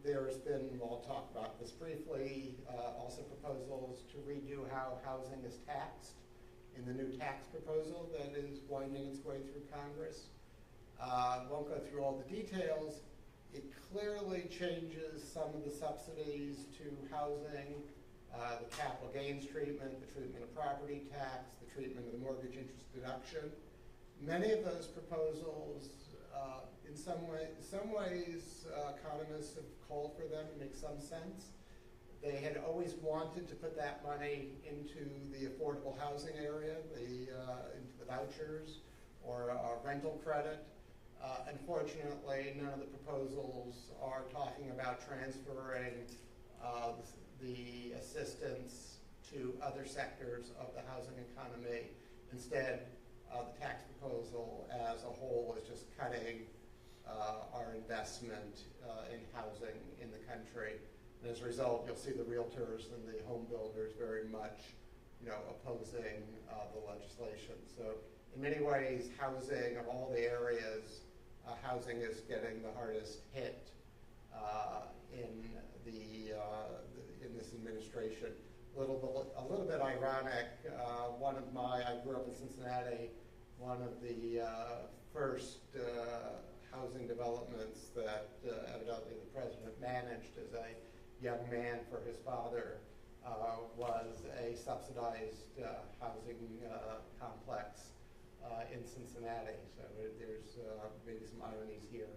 There's been, I'll talk about this briefly, also proposals to redo how housing is taxed in the new tax proposal that is winding its way through Congress. Won't go through all the details. It clearly changes some of the subsidies to housing, the capital gains treatment, the treatment of property tax, the treatment of the mortgage interest deduction. Many of those proposals, in some ways, economists have called for them to make some sense. They had always wanted to put that money into the affordable housing area, into the vouchers or rental credit. Unfortunately, none of the proposals are talking about transferring the assistance to other sectors of the housing economy. Instead, the tax proposal as a whole is just cutting our investment in housing in the country. And as a result, you'll see the realtors and the home builders very much, opposing the legislation. So in many ways, housing of all the areas, housing is getting the hardest hit in this administration. A little bit ironic. I grew up in Cincinnati. One of the first housing developments that evidently the president managed as a young man for his father was a subsidized housing complex in Cincinnati. So there's maybe some ironies here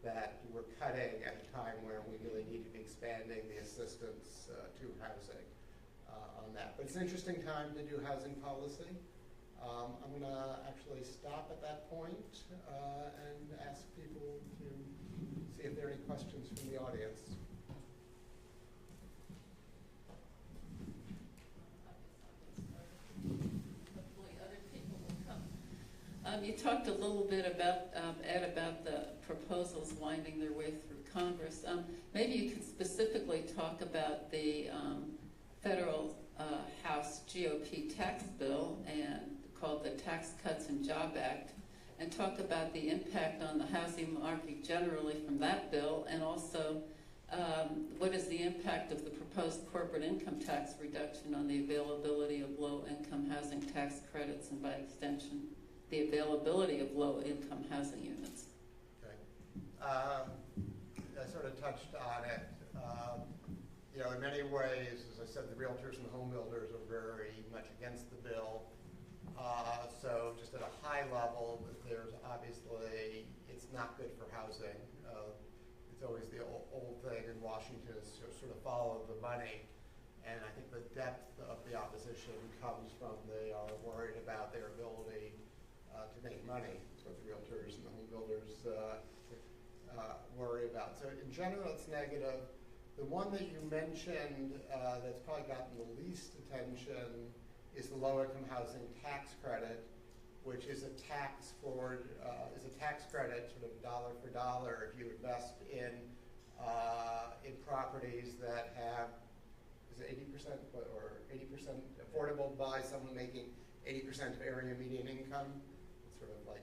that we're cutting at a time where we really need to be expanding the assistance to housing on that. But it's an interesting time to do housing policy. I'm going to actually stop at that point and ask people to see if there are any questions from the audience. You talked a little bit about, Ed, about the proposals winding their way through Congress. Maybe you could specifically talk about the federal House GOP tax bill called the Tax Cuts and Job Act, and talk about the impact on the housing market generally from that bill, and also what is the impact of the proposed corporate income tax reduction on the availability of low-income housing tax credits, and by extension, the availability of low-income housing units. Okay. I sort of touched on it. In many ways, as I said, the realtors and the home builders are very much against the bill. So just at a high level, there's obviously, it's not good for housing. It's always the old thing in Washington is sort of follow the money. And I think the depth of the opposition comes from they are worried about their ability to make money. That's what the realtors and the home builders worry about. So in general, it's negative. The one that you mentioned that's probably gotten the least attention is the low-income housing tax credit, which is a tax credit, sort of dollar for dollar, if you invest in properties that have, is it 80% or 80% affordable by someone making 80% of area median income. It's sort of like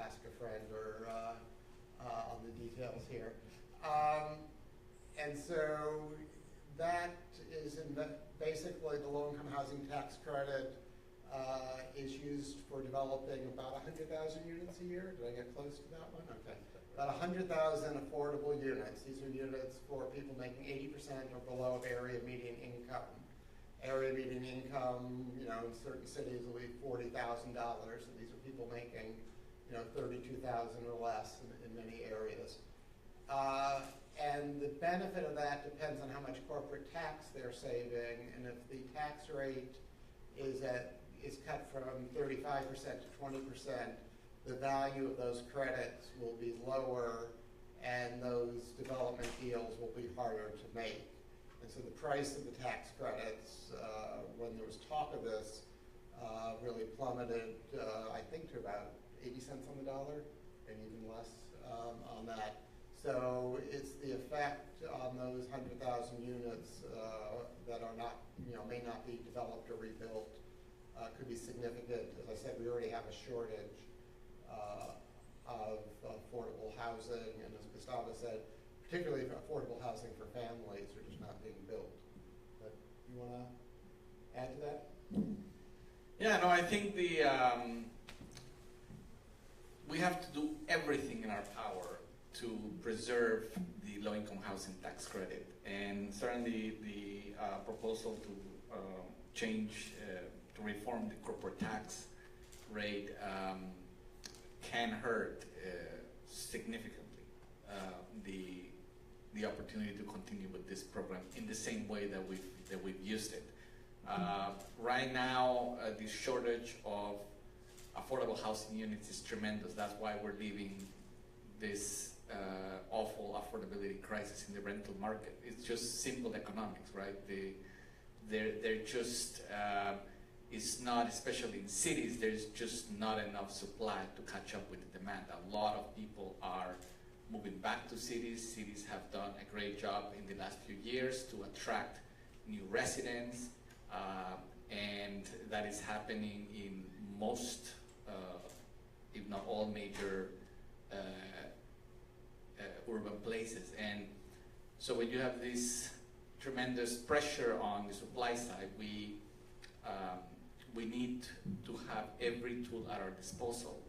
ask a friend or on the details here. And so that is basically the low-income housing tax credit is used for developing about 100,000 units a year. Did I get close to that one? Okay. About 100,000 affordable units. These are units for people making 80% or below of area median income. Area median income, in certain cities will be $40,000. So these are people making, $32,000 or less in many areas. And the benefit of that depends on how much corporate tax they're saving, and if the tax rate is cut from 35% to 20%, the value of those credits will be lower, and those development deals will be harder to make. And so the price of the tax credits, when there was talk of this, really plummeted, I think, to about 80 cents on the dollar and even less on that. So it's the effect on those 100,000 units that are not, may not be developed or rebuilt could be significant. As I said, we already have a shortage of affordable housing, and as Gustavo said, particularly affordable housing for families are just not being built. But you want to add to that? Yeah, no, I think we have to do everything in our power to preserve the low-income housing tax credit, and certainly the proposal to change, to reform the corporate tax rate can hurt significantly the opportunity to continue with this program in the same way that we've used it. Right now, the shortage of affordable housing units is tremendous. That's why we're leaving this awful affordability crisis in the rental market. It's just simple economics, right? They're just, it's not, especially in cities, there's just not enough supply to catch up with the demand. A lot of people are moving back to cities. Cities have done a great job in the last few years to attract new residents, and that is happening in most, if not all, major urban places. And so when you have this tremendous pressure on the supply side, we need to have every tool at our disposal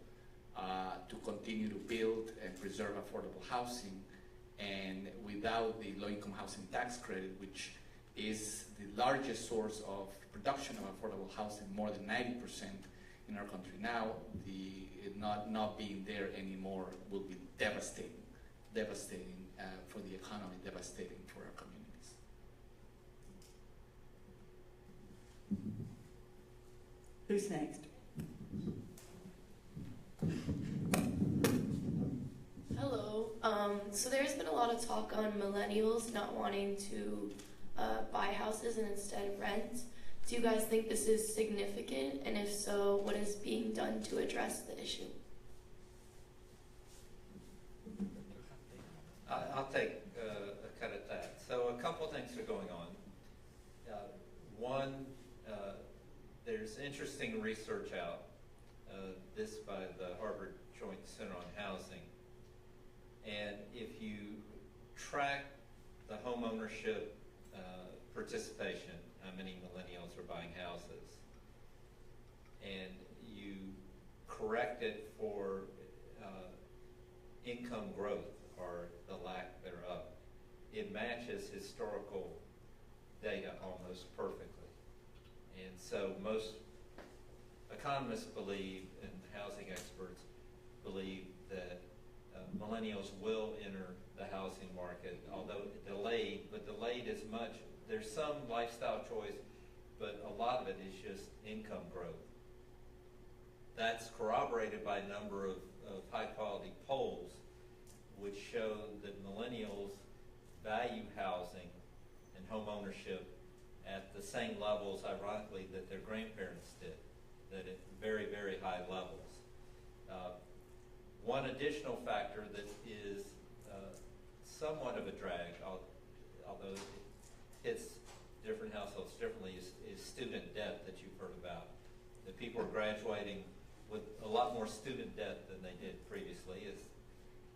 to continue to build and preserve affordable housing. And without the low-income housing tax credit, which is the largest source of production of affordable housing, more than 90% in our country now, not being there anymore will be devastating for the economy, devastating for our communities. Who's next? Hello. So there's been a lot of talk on millennials not wanting to buy houses and instead rent. Do you guys think this is significant? And if so, what is being done to address the issue? I'll take a cut at that. So a couple things are going on. One, there's interesting research out, this by the Harvard Joint Center on Housing. And if you track the home ownership participation, how many millennials are buying houses, and you correct it for income growth or the lack thereof, it matches historical data almost perfectly. And so most economists believe, and housing experts believe, that millennials will enter the housing market, although delayed, but delayed as much. There's some lifestyle choice, but a lot of it is just income growth. That's corroborated by a number of high-quality polls, which show that millennials value housing and home ownership at the same levels, ironically, that their grandparents did, that at very, very high levels. One additional factor that is somewhat of a drag, although it hits different households differently, is student debt that you've heard about. That people are graduating with a lot more student debt than they did previously, as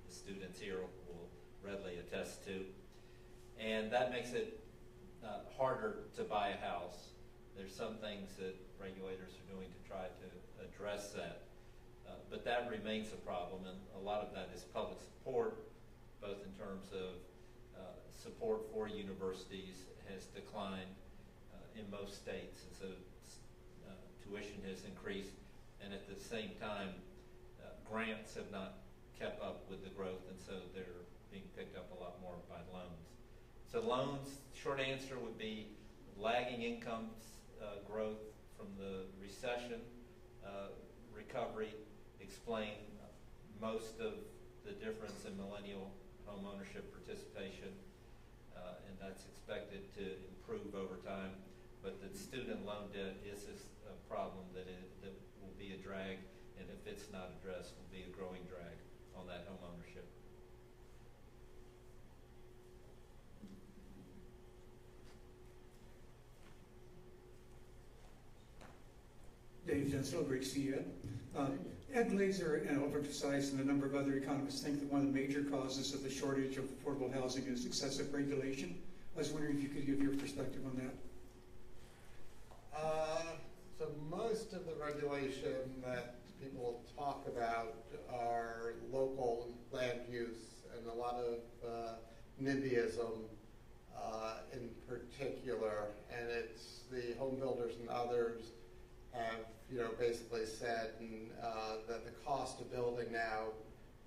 the students here will readily attest to. And that makes it harder to buy a house. There's some things that regulators are doing to try to address that. But that remains a problem, and a lot of that is public support, both in terms of support for universities has declined in most states, and so tuition has increased, and at the same time, grants have not kept up with the growth, and so they're being picked up a lot more by loans. So loans, short answer would be lagging incomes growth from the recession recovery explain most of the difference in millennial home ownership participation, and that's expected to improve over time. But the student loan debt is a problem that will be a drag, and if it's not addressed, will be a growing drag Peninsula, great to see you. Ed Glazer and Overemphasized and a number of other economists think that one of the major causes of the shortage of affordable housing is excessive regulation. I was wondering if you could give your perspective on that. So most of the regulation that people talk about are local land use and a lot of NIMBYism in particular, and it's the home builders and others have basically said that the cost of building now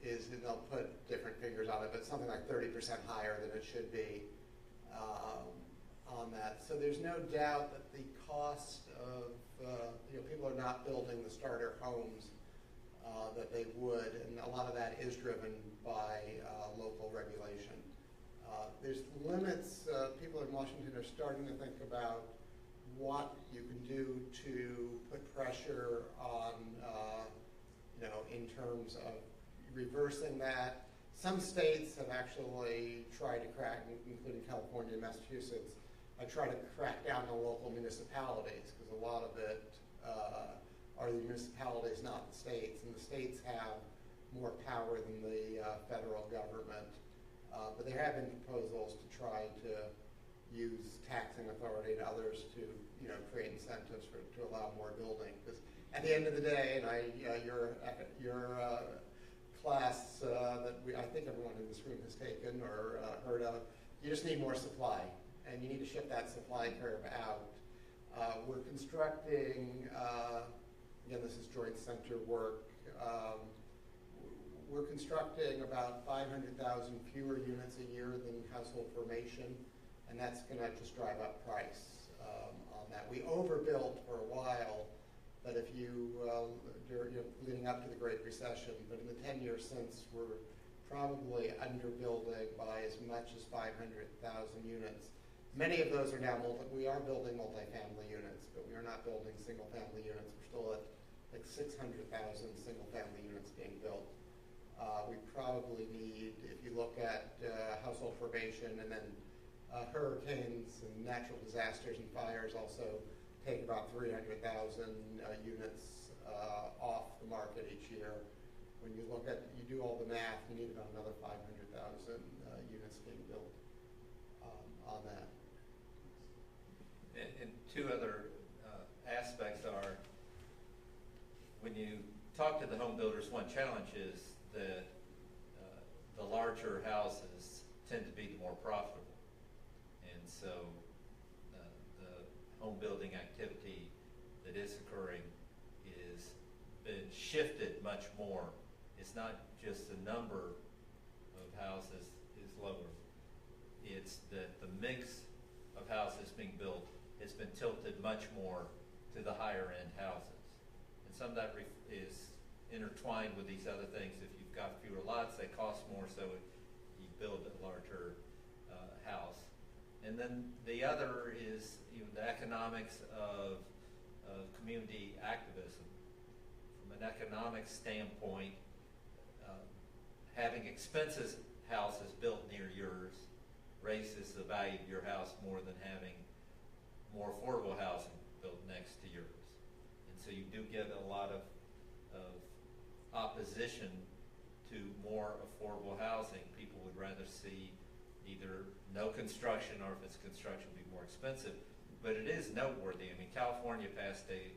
is, and they'll put different figures on it, but something like 30% higher than it should be on that. So there's no doubt that the cost of people are not building the starter homes that they would, and a lot of that is driven by local regulation. There's limits. People in Washington are starting to think about what you can do to put pressure on, in terms of reversing that. Some states have actually tried to crack, including California and Massachusetts, try to crack down on local municipalities, because a lot of it are the municipalities, not the states, and the states have more power than the federal government. But there have been proposals to try to use taxing authority and others to, create incentives to allow more building. Because at the end of the day, and your class that I think everyone in this room has taken or heard of, you just need more supply, and you need to shift that supply curve out. We're constructing, again, this is joint center work. We're constructing about 500,000 fewer units a year than household formation, and that's going to just drive up price on that. We overbuilt for a while, but if leading up to the Great Recession, but in the 10 years since, we're probably underbuilding by as much as 500,000 units. Many of those are now we are building multifamily units, but we are not building single-family units. We're still at like 600,000 single-family units being built. We probably need, if you look at household formation, and then hurricanes and natural disasters and fires also take about 300,000 units off the market each year. When you look at, you do all the math, you need about another 500,000 units being built on that. And two other aspects are, when you talk to the home builders, one challenge is that the larger houses tend to be the more profitable. And so the home building activity that is occurring is been shifted much more. It's not just the number of houses is lower. It's that the mix of houses being built has been tilted much more to the higher end houses. And some of that is intertwined with these other things. If you've got fewer lots, they cost more, so you build a larger house. And then the other is the economics of community activism. From an economic standpoint, having expensive houses built near yours raises the value of your house more than having more affordable housing built next to yours. And so you do get a lot of opposition to more affordable housing. People would rather see either no construction, or if it's construction, be more expensive. But it is noteworthy. I mean, California passed a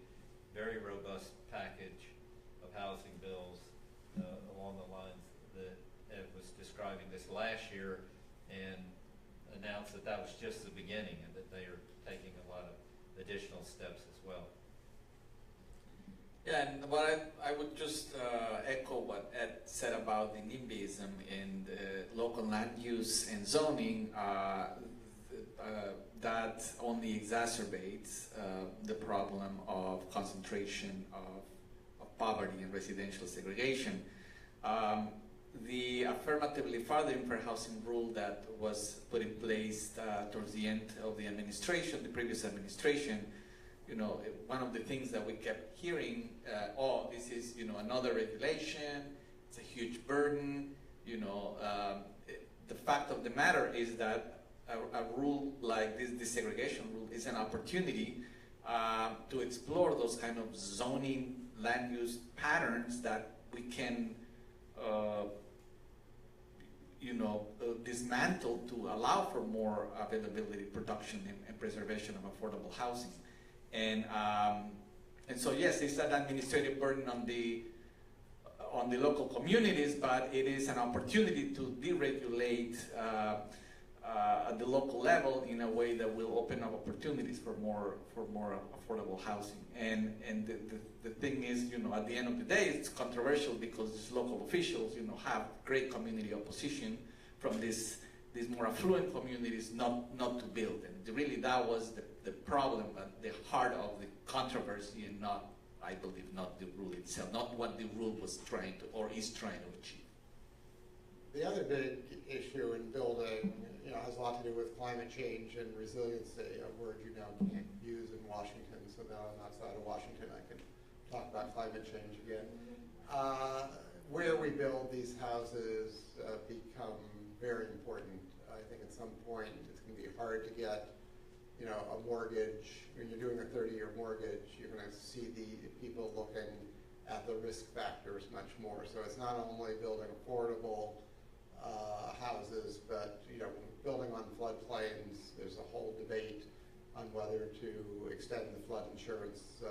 very robust package of housing bills along the lines that Ed was describing this last year, and announced that that was just the beginning and that they are taking a lot of additional steps as well. Yeah, and what I would just echo what Ed said about the NIMBYism and local land use and zoning. That only exacerbates the problem of concentration of poverty and residential segregation. The affirmatively fathering fair housing rule that was put in place towards the end of the administration, the previous administration, one of the things that we kept hearing, this is, another regulation, it's a huge burden, the fact of the matter is that a rule like this desegregation rule is an opportunity to explore those kind of zoning land use patterns that we can dismantle to allow for more availability, production, and preservation of affordable housing. And so yes, it's an administrative burden on the local communities, but it is an opportunity to deregulate at the local level in a way that will open up opportunities for more affordable housing. And the thing is, at the end of the day, it's controversial because these local officials, have great community opposition from these more affluent communities not to build. And really, that was the problem at the heart of the controversy, and not, I believe, not the rule itself, not what the rule was trying to or is trying to achieve. The other big issue in building, has a lot to do with climate change and resiliency, a word you now can't use in Washington, so now I'm outside of Washington, I can talk about climate change again. Where we build these houses become very important. I think at some point it's going to be hard to get, a mortgage. When you're doing a 30-year mortgage, you're going to see the people looking at the risk factors much more. So it's not only building affordable houses, but building on floodplains. There's a whole debate on whether to extend the flood insurance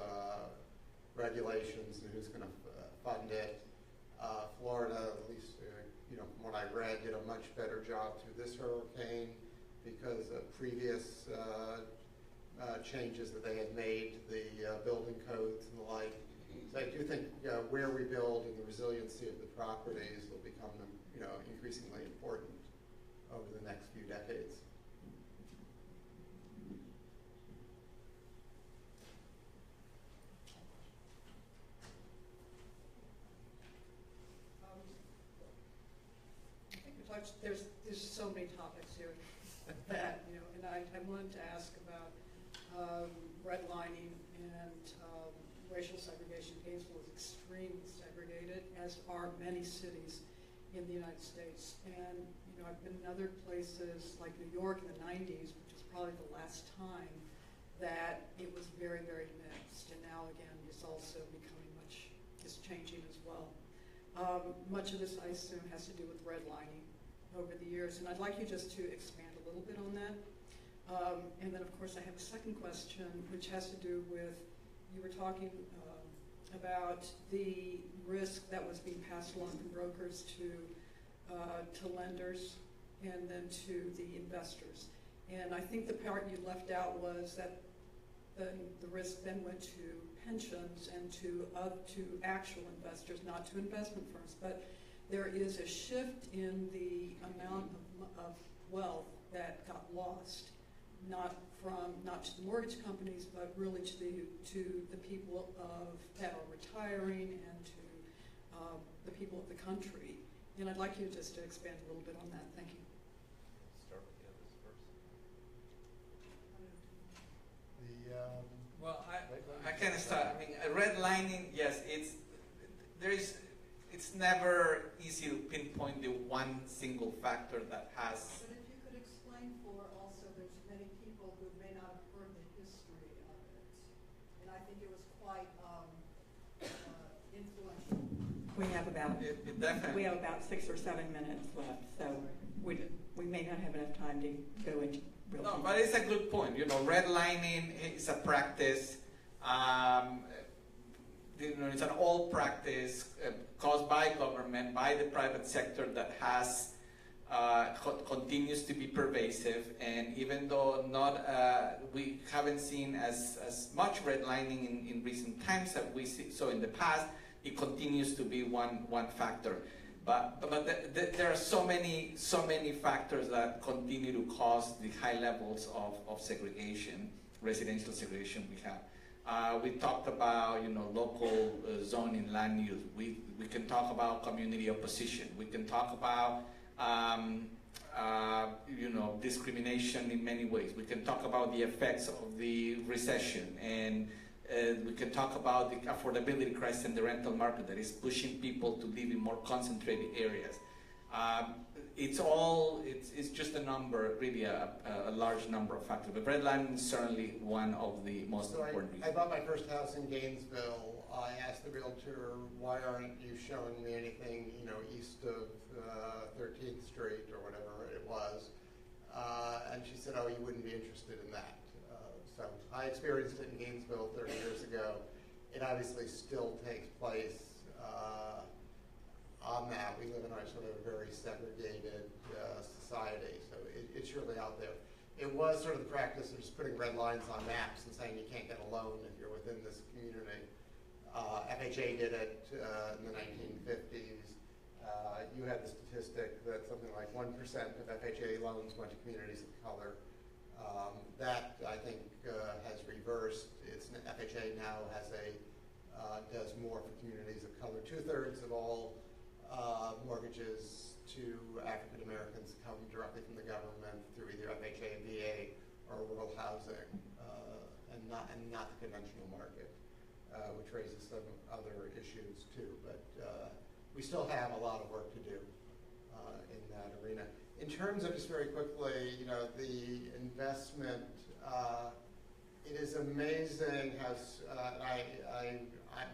regulations and who's going to fund it. Florida, at least from what I read, did a much better job through this hurricane because of previous changes that they had made, the building codes and the like. So I do think where we build and the resiliency of the properties will become increasingly important over the next few decades. I think we touched, there's so many topics here that, and I wanted to ask about redlining and racial segregation. Gainesville is extremely segregated, as are many cities in the United States. And I've been in other places like New York in the 90s, which is probably the last time that it was very, very mixed. And now again, it's also becoming it's changing as well. Much of this, I assume, has to do with redlining over the years. And I'd like you just to expand a little bit on that. And then, of course, I have a second question, which has to do with, you were talking about the risk that was being passed along from brokers to lenders and then to the investors. And I think the part you left out was that the risk then went to pensions and to actual investors, not to investment firms. But there is a shift in the amount of wealth that got lost, not to the mortgage companies, but really to the people that are retiring and to the people of the country. And I'd like you just to expand a little bit on that. Thank you. Start with the others first. Well, I can start. I mean, redlining, yes, it's never easy to pinpoint the one single factor that has. But if you could explain also, there's many people who may not have heard the history of it, and I think it was quite influential. We have about 6 or 7 minutes left, so we may not have enough time to go into real detail. No, but it's a good point. Redlining is a practice. It's an old practice caused by government, by the private sector that has continues to be pervasive. And even though we haven't seen as much redlining in recent times as we saw in the past, it continues to be one factor. But there are so many factors that continue to cause the high levels of segregation, residential segregation we have. We talked about local zoning, land use. We can talk about community opposition. We can talk about discrimination in many ways. We can talk about the effects of the recession, and we can talk about the affordability crisis in the rental market that is pushing people to live in more concentrated areas. It's just a number, really a large number of factors. But redlining is certainly one of the most important I reasons. bought my first house in Gainesville. I asked the realtor, why aren't you showing me anything, east of 13th Street or whatever it was? And she said, oh, you wouldn't be interested in that. So I experienced it in Gainesville 30 years ago. It obviously still takes place on that. We live in a sort of very segregated society, so it's surely out there. It was sort of the practice of just putting red lines on maps and saying you can't get a loan if you're within this community. FHA did it in the 1950s. You had the statistic that something like 1% of FHA loans went to communities of color. That, I think, has reversed. FHA now does more for communities of color. 2/3 of all mortgages to African Americans come directly from the government through either FHA, VA, or rural housing, and not the conventional market, which raises some other issues too. But we still have a lot of work to do in that arena. In terms of, just very quickly, the investment, it is amazing how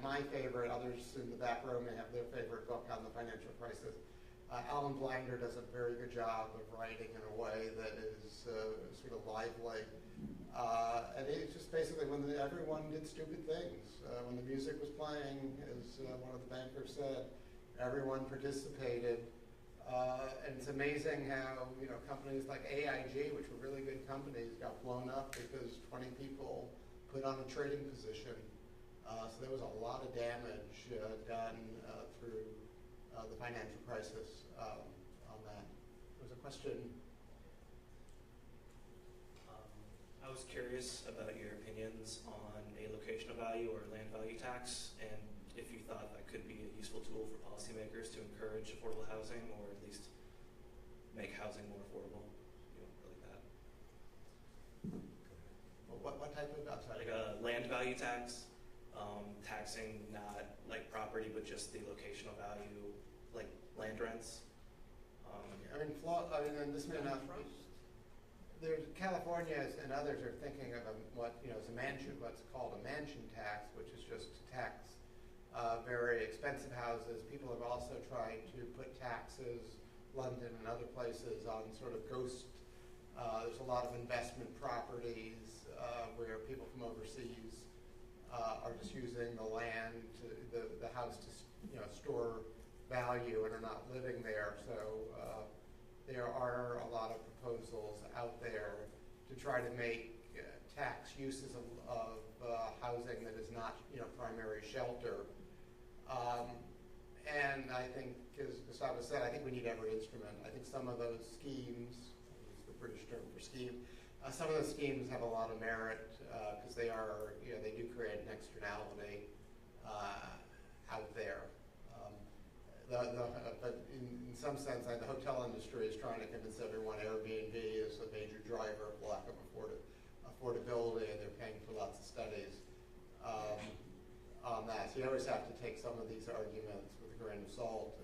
my favorite, others in the back row may have their favorite book on the financial crisis. Alan Blinder does a very good job of writing in a way that is sort of lively. And it's just basically when everyone did stupid things. When the music was playing, as one of the bankers said, everyone participated. And it's amazing how companies like AIG, which were really good companies, got blown up because 20 people put on a trading position. So there was a lot of damage done through the financial crisis on that. There was a question. I was curious about your opinions on a locational value or land value tax, and if you thought that could be a useful tool for policymakers to encourage affordable housing, or at least make housing more affordable, like that. What type of outside? Like a land value tax, taxing not like property, but just the locational value, like land rents. And this may not. California and others are thinking of what's called a mansion tax, which is just to tax very expensive houses. People have also tried to put taxes, London and other places, on sort of ghost. There's a lot of investment properties where people from overseas are just using the land, the house to store value and are not living there. So there are a lot of proposals out there to try to make tax uses of housing that is not primary shelter. And I think, as Gustavo said, I think we need every instrument. I think some of those schemes, use the British term for scheme, some of those schemes have a lot of merit because they do create an externality out there. But in some sense, the hotel industry is trying to convince everyone Airbnb is a major driver of lack of affordability, and they're paying for lots of studies on that. So you always have to take some of these arguments with a grain of salt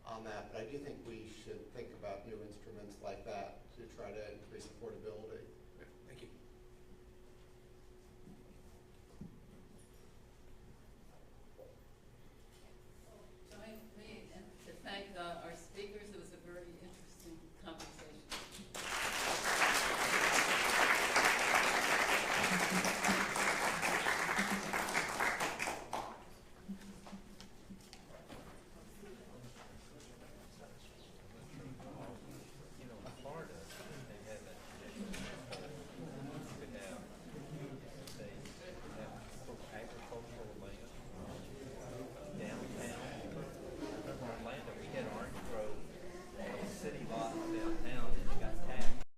on that. But I do think we should think about new instruments like that to try to increase affordability. Thank you.